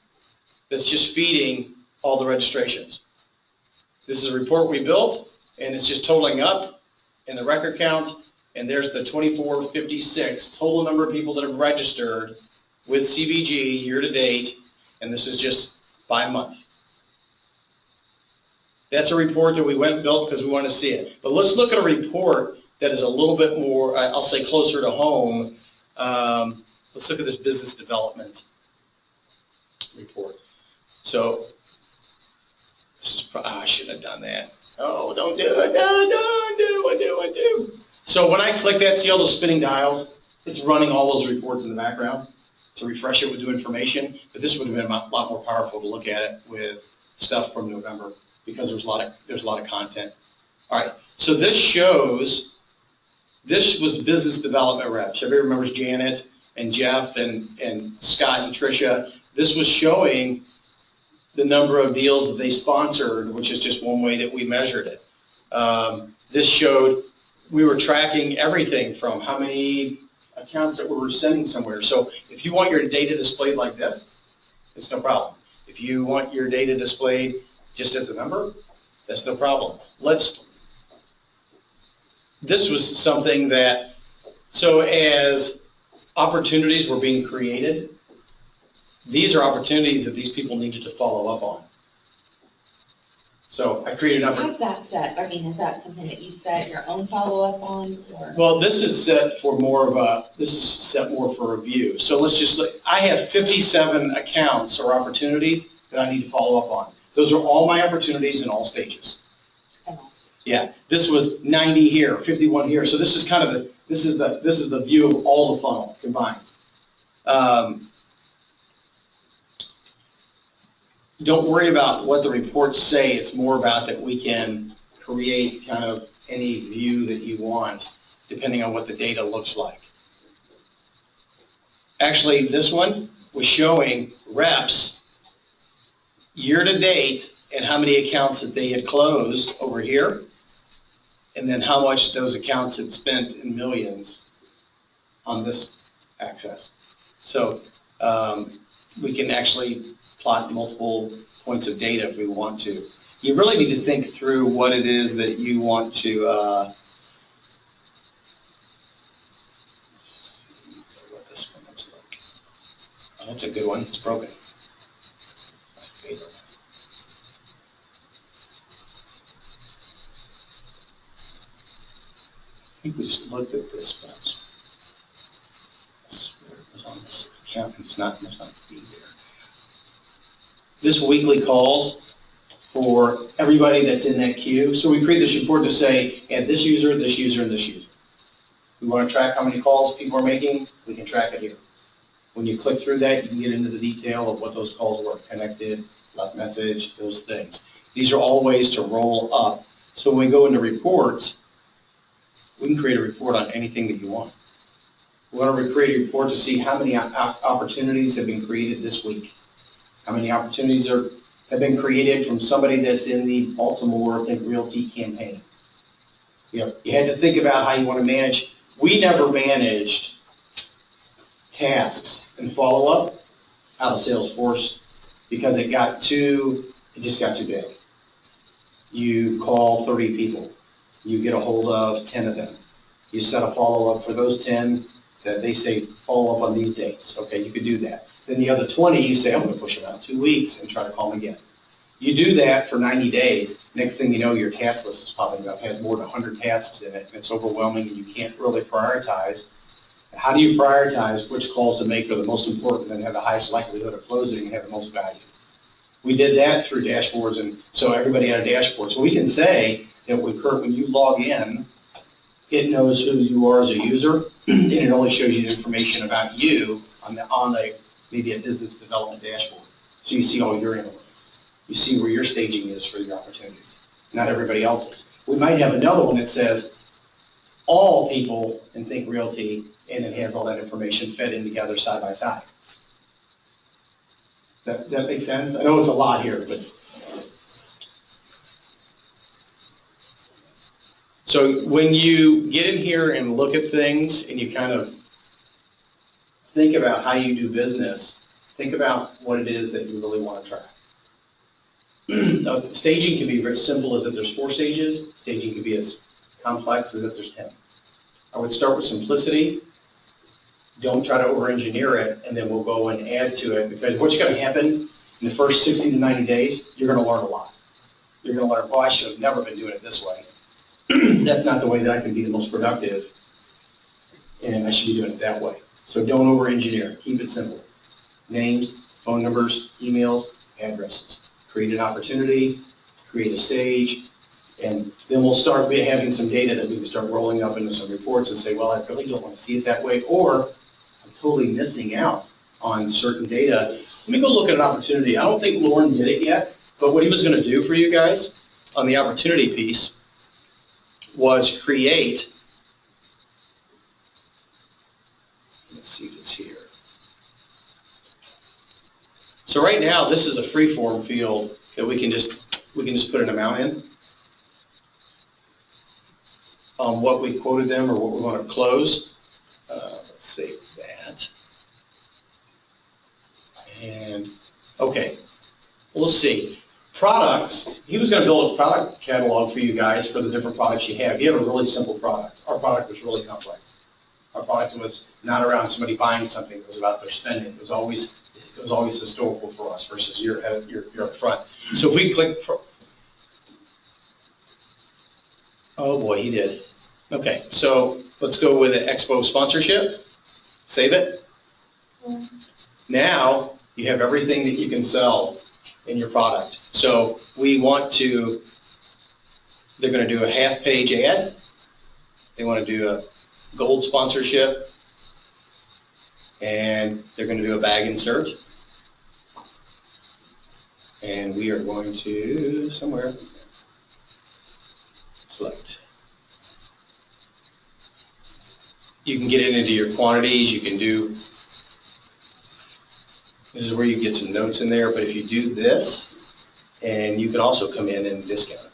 that's just feeding all the registrations. This is a report we built, and it's just totaling up in the record count, and there's the 2456 total number of people that have registered with CBG year to date, and this is just by month. That's a report that we went and built because we want to see it. But let's look at a report that is a little bit more, I'll say, closer to home. Let's look at this business development report. So, this is, I should have done that. Oh, don't do it. Don't do. So when I click that, see all those spinning dials? It's running all those reports in the background to refresh it with new information. But this would have been a lot more powerful to look at it with stuff from November, because there's a lot of content. All right, so this was business development reps. Everybody remembers Janet and Jeff and Scott and Tricia. This was showing the number of deals that they sponsored, which is just one way that we measured it. This showed we were tracking everything from how many accounts that we were sending somewhere. So if you want your data displayed like this, it's no problem. If you want your data displayed just as a number, that's no problem. This was something that, so as opportunities were being created, these are opportunities that these people needed to follow up on. So I created a number.
How's that set? I mean, is that something that you set your own follow-up on? Or?
Well, this is set for more of for review. So let's just look. I have 57 accounts or opportunities that I need to follow up on. Those are all my opportunities in all stages. Yeah, this was 90 here, 51 here. So this is kind of this is the view of all the funnel combined. Don't worry about what the reports say. It's more about that we can create kind of any view that you want, depending on what the data looks like. Actually, this one was showing reps year to date and how many accounts that they had closed over here, and then how much those accounts had spent in millions on this axis. So we can actually plot multiple points of data if we want to. You really need to think through what it is that you want to what this one looks like. Oh, that's a good one. It's broken. My favorite. I think we just looked at this once. I swear it was on this account, and it's not be there. this weekly calls for everybody that's in that queue. So we create this report to say, add this user, and this user. We want to track how many calls people are making, we can track it here. When you click through that, you can get into the detail of what those calls were, connected, left message, those things. These are all ways to roll up. So when we go into reports, we can create a report on anything that you want. We want to create a report to see how many opportunities have been created this week. How many opportunities have been created from somebody that's in the Baltimore Think Realty campaign. You had to think about how you want to manage. We never managed tasks and follow-up out of Salesforce because it just got too big. You call 30 people. You get a hold of 10 of them. You set a follow-up for those 10 that they say follow up on these dates. Okay, you could do that. Then the other 20, you say, I'm going to push them out 2 weeks and try to call them again. You do that for 90 days. Next thing you know, your task list is popping up, has more than 100 tasks in it, and it's overwhelming and you can't really prioritize. How do you prioritize which calls to make are the most important and have the highest likelihood of closing and have the most value? We did that through dashboards, and so everybody had a dashboard. So we can say that when you log in, it knows who you are as a user, and it only shows you information about you on maybe a business development dashboard. So you see all your analytics. You see where your staging is for your opportunities, not everybody else's. We might have another one that says all people in Think Realty, and it has all that information fed in together side by side. That makes sense? I know it's a lot here, but. So when you get in here and look at things and you kind of think about how you do business, think about what it is that you really want to track. Staging can be very simple as if there's 4 stages. Staging can be as complex as if there's 10. I would start with simplicity. Don't try to over-engineer it, and then we'll go and add to it, because what's going to happen in the first 60 to 90 days, you're going to learn a lot. You're going to learn, oh, I should have never been doing it this way. That's not the way that I can be the most productive, and I should be doing it that way. So don't over-engineer. Keep it simple. Names, phone numbers, emails, addresses. Create an opportunity, create a stage, and then we'll start having some data that we can start rolling up into some reports and say, well, I really don't want to see it that way, or I'm totally missing out on certain data. Let me go look at an opportunity. I don't think Lauren did it yet, but what he was going to do for you guys on the opportunity piece was create, let's see if it's here. So right now, this is a free-form field that we can just put an amount in. What we quoted them or what we want to close. Let's save that. And, okay, we'll see. Products, he was going to build a product catalog for you guys for the different products you have. You have a really simple product. Our product was really complex. Our product was not around somebody buying something. It was about their spending. It was always historical for us versus you're up front. So if we click, oh boy, he did. Okay, so let's go with an Expo sponsorship. Save it. Now you have everything that you can sell in your product. So we want to, they're going to do a half-page ad. They want to do a gold sponsorship. And they're going to do a bag insert. And we are going to somewhere select. You can get it into your quantities. You can do, this is where you get some notes in there, but if you do this, and you can also come in and discount it.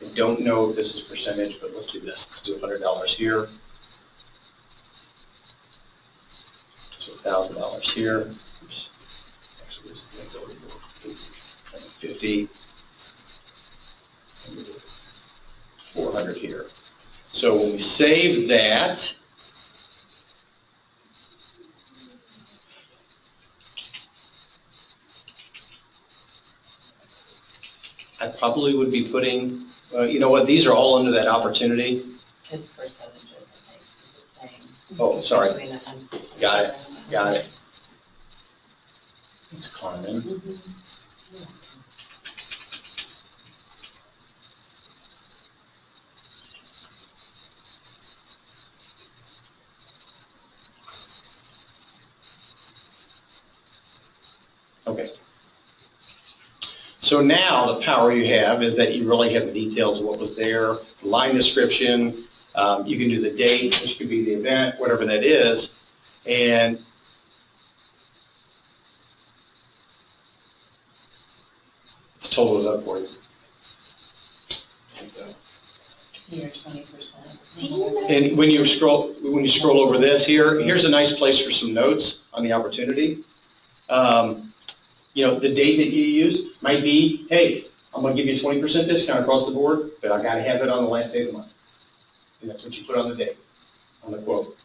I don't know if this is percentage, but let's do this. Let's do $100 here. So $1,000 here. Oops. Actually, this is going to go 50. 400 here. So when we save that, I probably would be putting, you know what, these are all under that opportunity.
It's percentages, I think.
Oh, sorry.
Between
Got it. Got it. It's Carmen. Okay. So now the power you have is that you really have the details of what was there, the line description, you can do the date, which could be the event, whatever that is, and it's totaled it up for you.
You're 20%.
Do you know?
And when you scroll over this here's a nice place for some notes on the opportunity. You know, the date that you use might be, hey, I'm going to give you a 20% discount across the board, but I got to have it on the last day of the month. And that's what you put on the date, on the quote.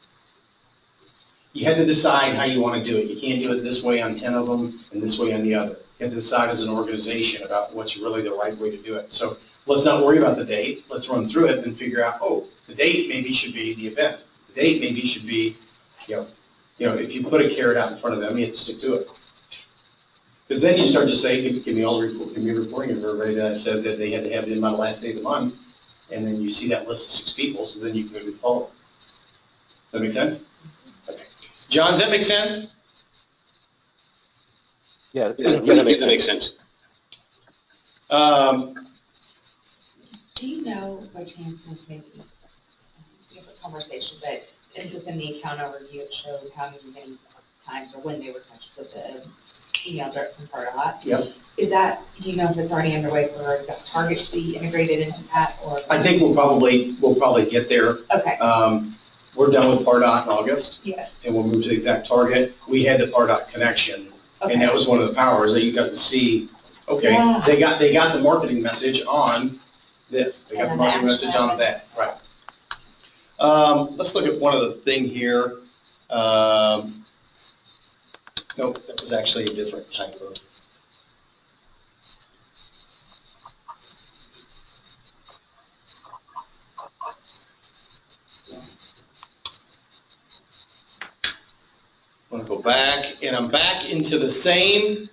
You have to decide how you want to do it. You can't do it this way on 10 of them and this way on the other. You have to decide as an organization about what's really the right way to do it. So let's not worry about the date. Let's run through it and figure out, oh, the date maybe should be the event. The date maybe should be, you know, if you put a carrot out in front of them, you have to stick to it. Because then you start to say, give me reporting of everybody that said that they had to have it in by the last day of the month, and then you see that list of 6 people, so then you can maybe follow. Does that make sense? Okay. John, does that make sense?
Yeah, that makes sense.
Do you know, by chance, this may be a different conversation, but within the account overview, it shows how many times or when they were touched with the email direct from Pardot?
Yes.
Is that, do you know if it's already underway for that target to be integrated into that, or?
I think we'll probably get there.
Okay,
We're done with Pardot in August,
yes,
and we'll move to the exact target. We had the Pardot connection, and
okay.
that was one of the powers that you got to see. Okay,
Yeah.
they got the marketing message on this. They got the
And
marketing
the
message
action
on that. Right. Let's look at one other thing here. Nope, that was actually a different type of. I'm going to go back, and I'm back into the same.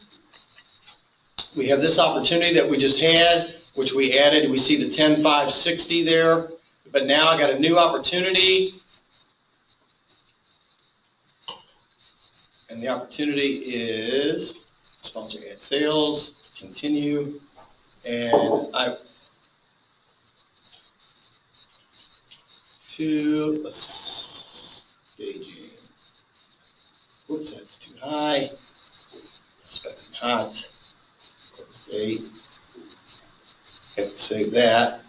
We have this opportunity that we just had, which we added. We see the 10,560 there, but now I got a new opportunity. And the opportunity is sponsor ad sales, continue, and staging. Whoops, that's too high. Expecting hot. Date. Have to save that.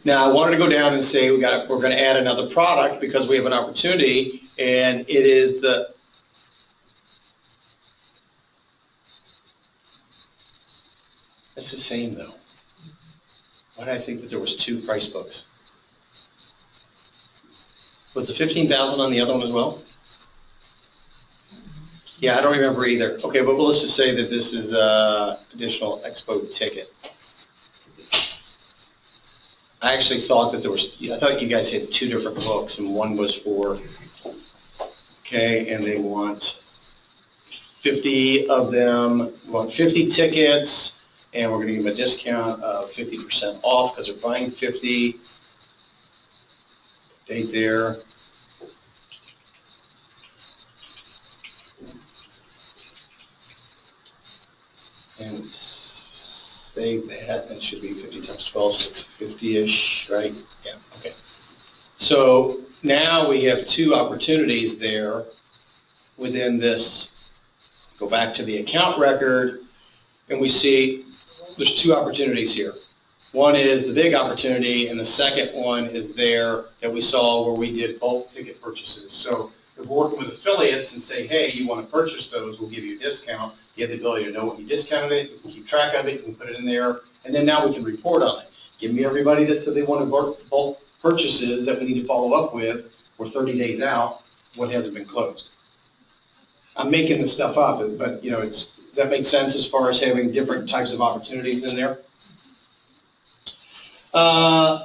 Now I wanted to go down and say we're going to add another product because we have an opportunity, and it is the. It's the same though. Why did I think that there was 2 price books? Was the 15,000 on the other one as well? Yeah, I don't remember either. Okay, but let's just say that this is additional expo ticket. I actually thought that I thought you guys had 2 different books, and one was for, okay, and they want 50 of them, want 50 tickets, and we're going to give them a discount of 50% off because they're buying 50. Date there. And save that. That should be 50 times 12, 650-ish, right? Yeah, okay. So now we have 2 opportunities there within this. Go back to the account record, and we see there's 2 opportunities here. One is the big opportunity, and the second one is there that we saw where we did bulk ticket purchases. So if we're working with affiliates and say, hey, you want to purchase those, we'll give you a discount. You have the ability to know what you discounted it, you can keep track of it, you can put it in there, and then now we can report on it. Give me everybody that said they wanted bulk purchases that we need to follow up with. We're 30 days out, what hasn't been closed. I'm making this stuff up, but does that make sense as far as having different types of opportunities in there?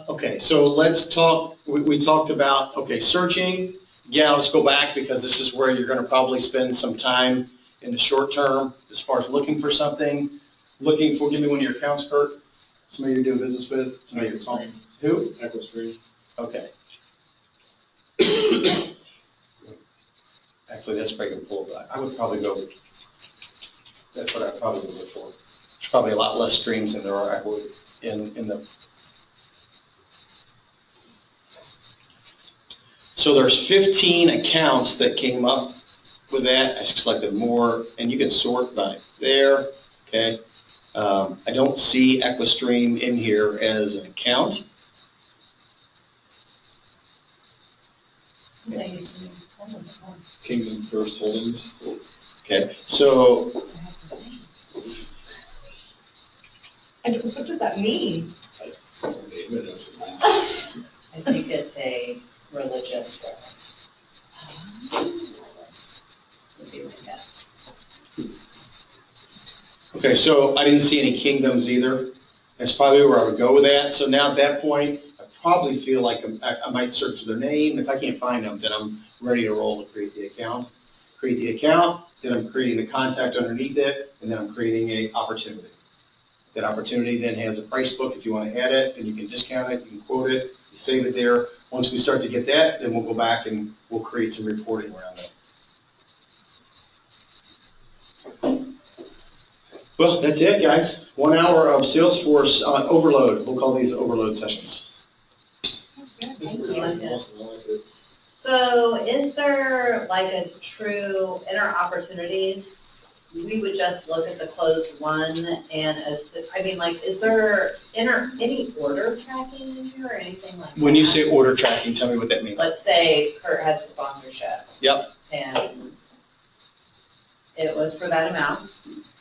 Okay, so let's talk, we talked about, okay, searching. Yeah, let's go back because this is where you're going to probably spend some time in the short term, as far as looking for something, looking for, give me one of your accounts, Kurt, somebody you're doing business with, somebody you're calling. Who?
Equistream.
Okay. Actually, that's probably going to pull back. I would probably go with, that's what I probably would look for. There's probably a lot less streams than there are equity in the. So there's 15 accounts that came up with that. I selected more, and you can sort by there, okay? I don't see Equistream in here as an account.
Kingdom First Holdings.
Okay, so
And what does that mean?
I think it's a religious reference. Would be my guess.
okay, so I didn't see any kingdoms either. That's probably where I would go with that. So now at that point, I probably feel like I might search for their name. If I can't find them, then I'm ready to roll to create the account. Create the account, then I'm creating the contact underneath it, and then I'm creating a opportunity. That opportunity then has a price book if you want to add it, and you can discount it, you can quote it, you save it there. Once we start to get that, then we'll go back and we'll create some reporting around it. Well, that's it, guys. 1 hour of Salesforce overload. We'll call these overload sessions.
Thank you. So is there like a true, in our opportunities, we would just look at the closed one and, I mean, like, is there any order tracking in here or anything like that?
When you say order tracking, tell me what that means.
Let's say Kurt has a sponsorship.
Yep.
And it was for that amount.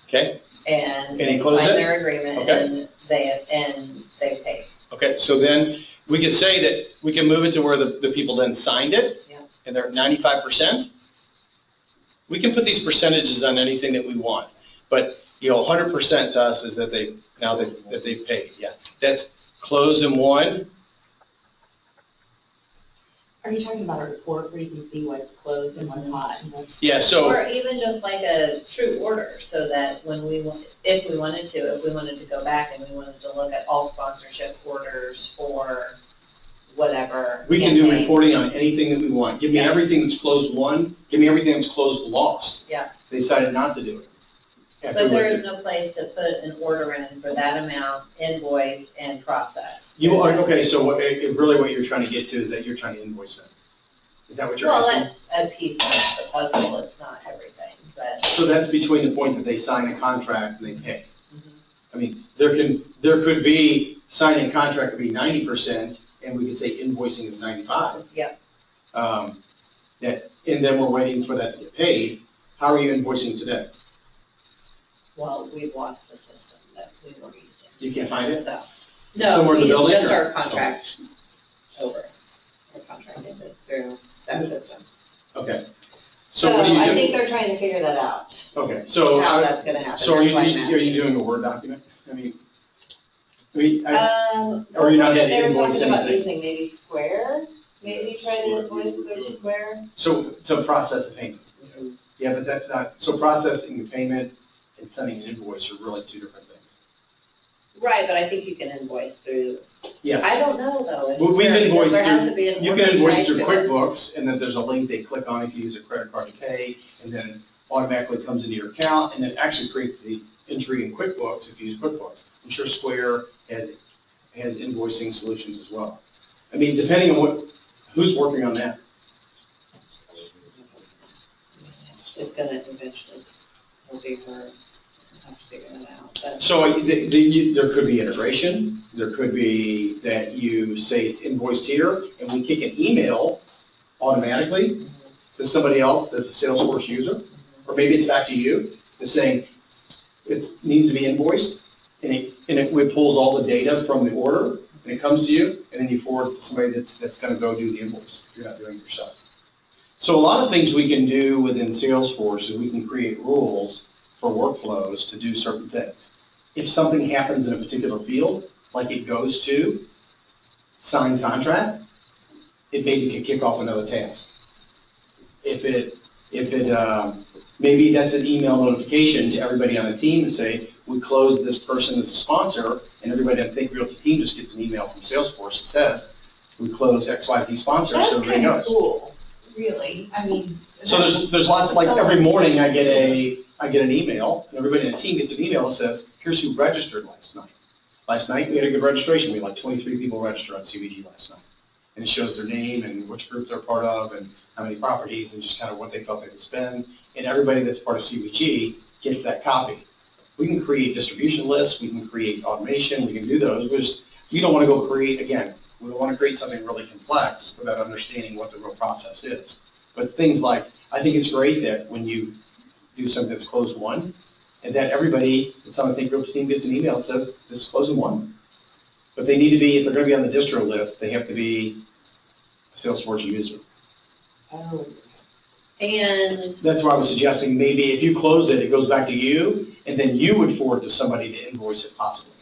Okay.
And
And he
they
closed
signed
it?
their agreement
Okay.
and they paid.
Okay, so then we could say that we can move it to where the people then signed it,
Yeah.
and they're at 95%. We can put these percentages on anything that we want, but 100% to us is that that they've paid. Yeah, that's closed in one.
Are you talking about a report where you can see what's closed and what's not? And what's-
Yeah, so
Or even just like a true order, so that when if we wanted to go back and we wanted to look at all sponsorship orders for whatever.
we can do
campaign.
reporting on anything that we want. Give me
Yeah.
everything that's closed won. Give me everything that's closed lost.
Yeah.
They decided not to do it.
But there is no place to put an order in for that amount, invoice, and process.
You are, okay, so really what you're trying to get to is that you're trying to invoice them. Is that what you're
Well,
asking?
that's a piece of the puzzle, it's not everything, but.
So that's between the point that they sign a contract and they pay.
Mhm.
I mean, there could be, signing a contract could be 90%, and we could say invoicing is 95.
Yeah.
And then we're waiting for that to get paid. How are you invoicing today?
Well, we've lost the system that we were using.
You can't find it?
So,
Somewhere in the building,
just
or-
our contract over. Our contract ended through that system.
Okay. So what do
I
you
think
do?
they're trying to figure that out,
Okay, so,
how that's gonna happen.
so are
That's why I'm
you doing a Word document? I mean, or
Or
you're not gonna
they were
invoice
talking about
anything?
using maybe Square, maybe trying to invoice through Square.
So process a payment. Yeah, but that's not, so processing the payment and sending an invoice are really two different things.
Right, but I think you can invoice through,
Yeah.
I don't know though.
Well, we've
Square, because
invoiced
there has
through-
to be an
You
order
can invoice
tied
through
to it.
QuickBooks, and then there's a link they click on if you use a credit card to pay, and then it automatically comes into your account, and then actually creates the entry in QuickBooks if you use QuickBooks. I'm sure Square has invoicing solutions as well. I mean, depending on who's working on that.
It's gonna eventually, will be her, have to figure that out, but.
So there could be integration, there could be that you say it's invoiced here, and we kick an email automatically to somebody else that's a Salesforce user, or maybe it's back to you, that's saying it needs to be invoiced, and it pulls all the data from the order, and it comes to you, and then you forward it to somebody that's gonna go do the invoice, if you're not doing it yourself. So a lot of things we can do within Salesforce is we can create rules for workflows to do certain things. If something happens in a particular field, like it goes to signed contract, it maybe could kick off another task. If it If it, maybe that's an email notification to everybody on the team to say, we closed this person as a sponsor, and everybody on the Think Realty team just gets an email from Salesforce that says, we closed XYZ sponsor, so
That's
everybody
kind of
knows.
cool, really. I mean.
So there's lots of, like, every morning I get an email, and everybody in the team gets an email that says, here's who registered last night. Last night, we had a good registration. We had like 23 people register on CVG last night. And it shows their name and which group they're part of and how many properties and just kind of what they felt they could spend. And everybody that's part of CVG gets that copy. We can create distribution lists. We can create automation. We can do those. We don't want to go create, again, we don't want to create something really complex without understanding what the real process is. But things like, I think it's great that when you do something that's closed won, and that everybody that's on the Think Realty team gets an email that says, this is closing one. But they need to be, if they're going to be on the distro list, they have to be a Salesforce user.
Oh.
And
That's why I was suggesting maybe if you close it, it goes back to you, and then you would forward to somebody to invoice it possibly.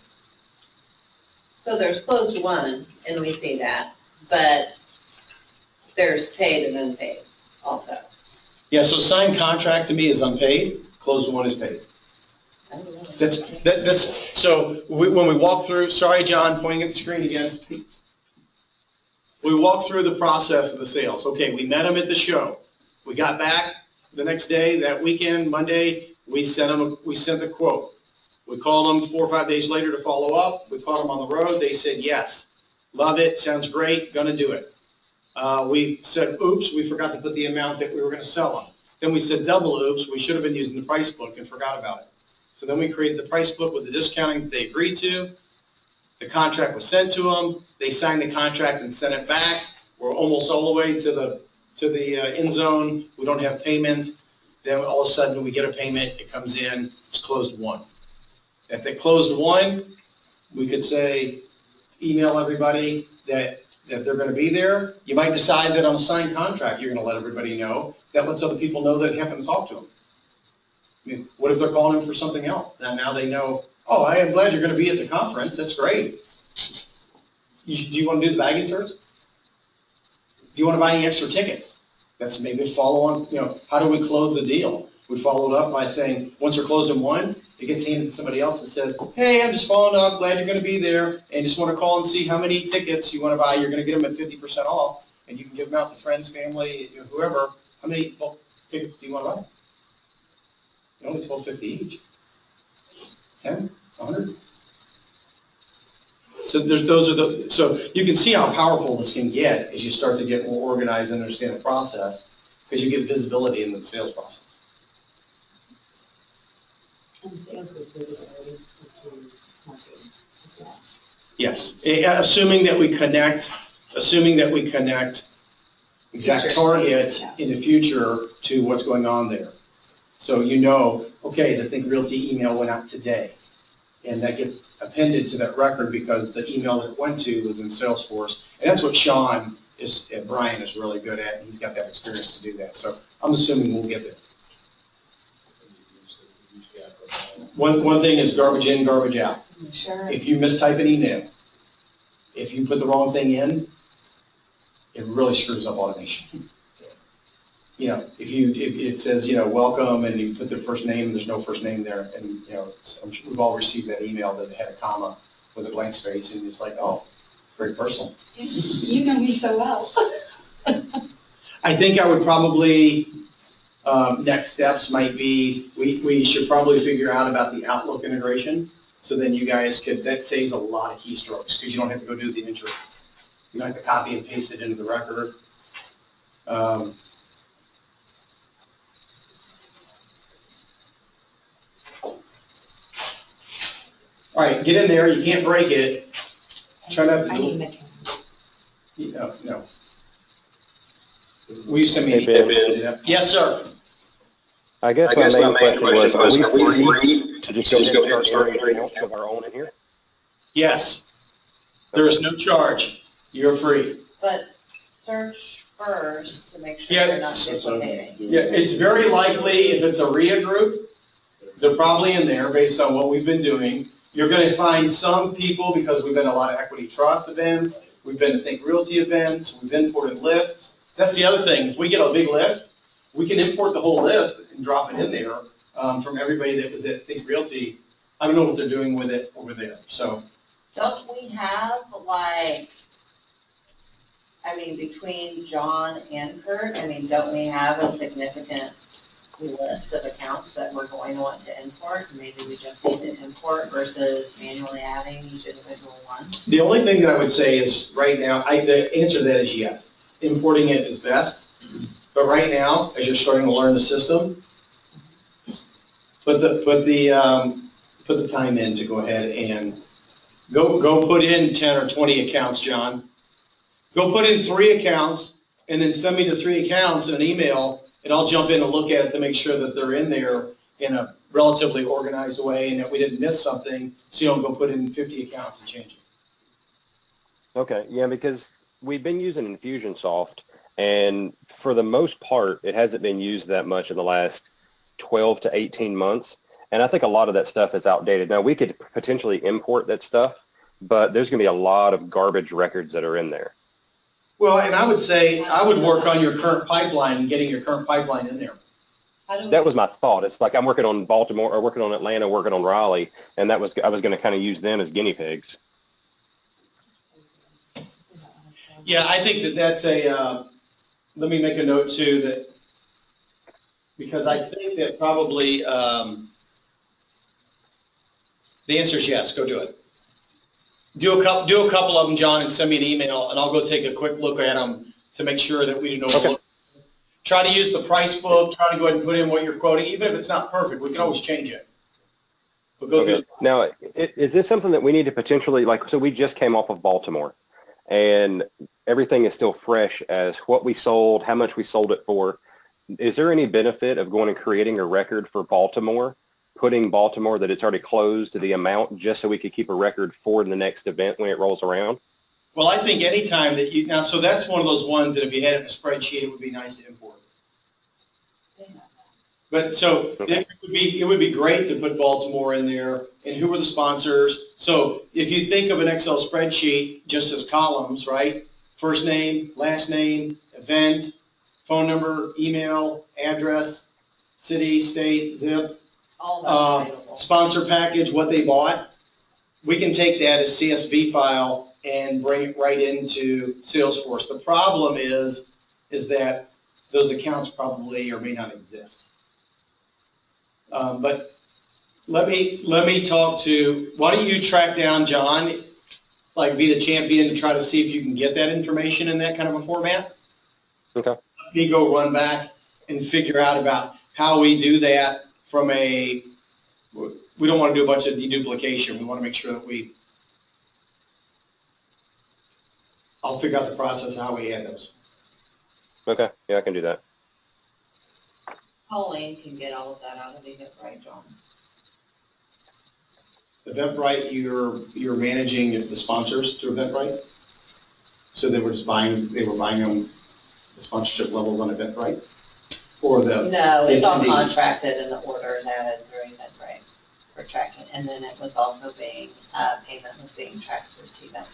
so there's closed one, and we see that, but there's paid and unpaid also.
Yeah, so signed contract to me is unpaid, closed one is paid. So when we walk through, sorry, John, pointing at the screen again. We walk through the process of the sales. Okay, we met them at the show. We got back the next day, that weekend, Monday, we sent the quote. We called them 4 or 5 days later to follow up. We caught them on the road. They said, yes, love it, sounds great, gonna do it. We said, oops, we forgot to put the amount that we were gonna sell them. Then we said, double oops, we should have been using the price book and forgot about it. So then we created the price book with the discounting that they agreed to. The contract was sent to them. They signed the contract and sent it back. We're almost all the way to the end zone. We don't have payment. Then all of a sudden we get a payment. It comes in. It's closed one. If they closed one, we could say, email everybody that they're going to be there. You might decide that on a signed contract you're going to let everybody know. That lets other people know that you happen to talk to them. I mean, what if they're calling in for something else? Now they know, oh, I am glad you're going to be at the conference. That's great. Do you want to do the bag inserts? Do you want to buy any extra tickets? That's maybe a follow-on, how do we close the deal? We follow it up by saying, once they're closed in one, it gets handed to somebody else that says, hey, I'm just following up, glad you're going to be there, and just want to call and see how many tickets you want to buy. You're going to get them at 50% off, and you can give them out to friends, family, whoever. How many tickets do you want to buy? Only $12.50 each. 10, 100. So you can see how powerful this can get as you start to get more organized and understand the process, because you get visibility in the sales process.
And sales is really early to marketing as well.
Yes, assuming that we connect exact
Future
targets
state,
in the future to what's going on there. So okay, the Think Realty email went out today, and that gets appended to that record because the email that it went to was in Salesforce, and that's what Brian is really good at, and he's got that experience to do that. So I'm assuming we'll get there. One thing is garbage in, garbage out.
Sure.
If you mistype an email, if you put the wrong thing in, it really screws up automation. If it says, welcome, and you put their first name, and there's no first name there, and, I'm sure we've all received that email that had a comma with a blank space, and it's like, oh, it's very personal.
You know me so well.
I think I would probably, next steps might be, we should probably figure out about the Outlook integration, so then you guys that saves a lot of keystrokes, because you don't have to go do the intro. You don't have to copy and paste it into the record. All right, get in there. You can't break it. Try not to.
I need the camera.
No. Will you send me an
Hey,
email? Yes, sir.
I guess my main question was, are we free to just go ahead and start entering out of our own in here?
Yes. There is no charge. You're free.
But search first to make sure
Yeah.
you're not duplicating.
Yeah, it's very likely if it's a RIA group, they're probably in there based on what we've been doing. You're going to find some people, because we've been to a lot of equity trust events, we've been to Think Realty events, we've imported lists. That's the other thing. If we get a big list, we can import the whole list and drop it in there from everybody that was at Think Realty. I don't know what they're doing with it over there, so.
Don't we have, like, I mean, between John and Kurt, I mean, don't we have a significant list of accounts that we're going to want to import? Maybe we just need to import versus manually adding each individual one.
The only thing that I would say is right now, the answer to that is yes. Importing it is best, but right now, as you're starting to learn the system, put the time in to go ahead and go put in 10 or 20 accounts, John. Go put in 3 accounts and then send me the 3 accounts in an email, and I'll jump in and look at it to make sure that they're in there in a relatively organized way and that we didn't miss something, so you don't go put in 50 accounts and change it.
Okay, yeah, because we've been using Infusionsoft, and for the most part, it hasn't been used that much in the last 12 to 18 months. And I think a lot of that stuff is outdated. Now, we could potentially import that stuff, but there's going to be a lot of garbage records that are in there.
Well, and I would say I would work on your current pipeline and getting your current pipeline in there.
That was my thought. It's like I'm working on Baltimore or working on Atlanta, working on Raleigh, and I was going to kind of use them as guinea pigs.
Yeah, I think that's let me make a note too that, because I think that probably the answer is yes, go do it. Do a couple of them, John, and send me an email, and I'll go take a quick look at them to make sure that we know. Okay. Try to use the price book. Try to go ahead and put in what you're quoting, even if it's not perfect. We can always change it. But go
okay. Now, is this something that we need to potentially, like, so we just came off of Baltimore, and everything is still fresh as what we sold, how much we sold it for. Is there any benefit of going and creating a record for Baltimore, putting Baltimore that it's already closed to the amount, just so we could keep a record for the next event when it rolls around?
Well, I think anytime that you, now, so that's one of those ones that if you had it in a spreadsheet, it would be nice to import. But so okay. it would be great to put Baltimore in there, and who were the sponsors. So if you think of an Excel spreadsheet just as columns, right? First name, last name, event, phone number, email, address, city, state, zip, sponsor package, what they bought. We can take that as CSV file and bring it right into Salesforce. The problem is that those accounts probably or may not exist. But let me talk to, why don't you track down John, like be the champion to try to see if you can get that information in that kind of a format.
Okay.
Let me go run back and figure out about how we do that from a, we don't want to do a bunch of deduplication. We want to make sure that I'll figure out the process of how we add those.
Okay, yeah, I can do that.
Pauline can get all of that out of Eventbrite, John.
Eventbrite, you're managing the sponsors through Eventbrite? So they were buying them, the sponsorship levels on Eventbrite? Or
no, it's all contracted and the order is added through Eventbrite for tracking. And then it was also being, payment was being tracked through Event.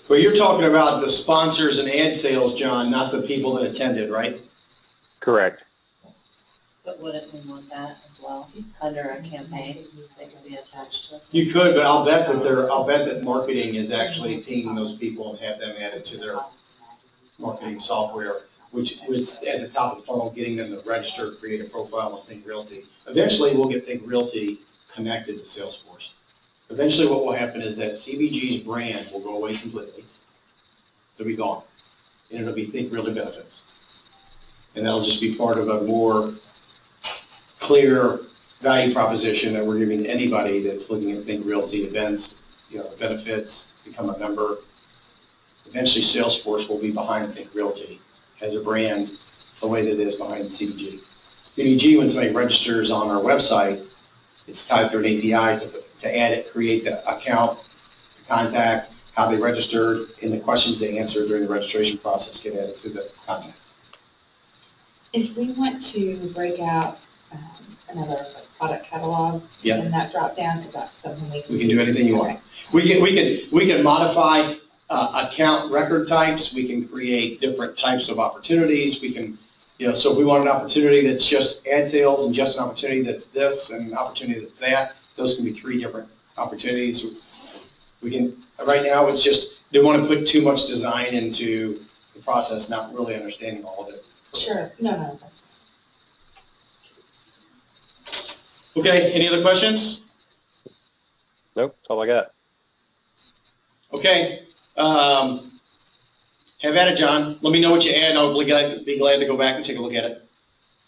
Well, you're talking about the sponsors and ad sales, John, not the people that attended, right?
Correct.
But wouldn't we want that as well under a campaign? They can be attached to it.
You could, but I'll bet that marketing is actually pinging those people and have them added to their marketing software, which was at the top of the funnel, getting them to register, create a profile on Think Realty. Eventually, we'll get Think Realty connected to Salesforce. Eventually what will happen is that CBG's brand will go away completely. It'll be gone. And it'll be Think Realty Benefits. And that'll just be part of a more clear value proposition that we're giving to anybody that's looking at Think Realty events, benefits, become a member. Eventually Salesforce will be behind Think Realty as a brand the way that it is behind CBG. CBG, when somebody registers on our website, it's tied through an API to add it, create the account, the contact, how they registered, and the questions they answered during the registration process get added to the contact.
If we want to break out another product catalog in that drop down, is that something we can do?
We can do anything you want. We can modify account record types. We can create different types of opportunities. We can, so if we want an opportunity that's just ad sales and just an opportunity that's this and an opportunity that's that, those can be 3 different opportunities. We can, right now it's just, they want to put too much design into the process, not really understanding all of it.
Sure, no.
Okay, any other questions?
Nope, that's all I got.
Okay. Have at it, John. Let me know what you add. I'll be glad to go back and take a look at it.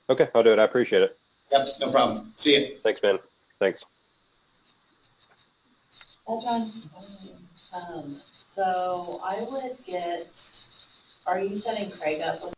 Okay, I'll do it. I appreciate it.
Yep, no problem. See you.
Thanks, Ben. Thanks.
John, so I would are you setting Craig up with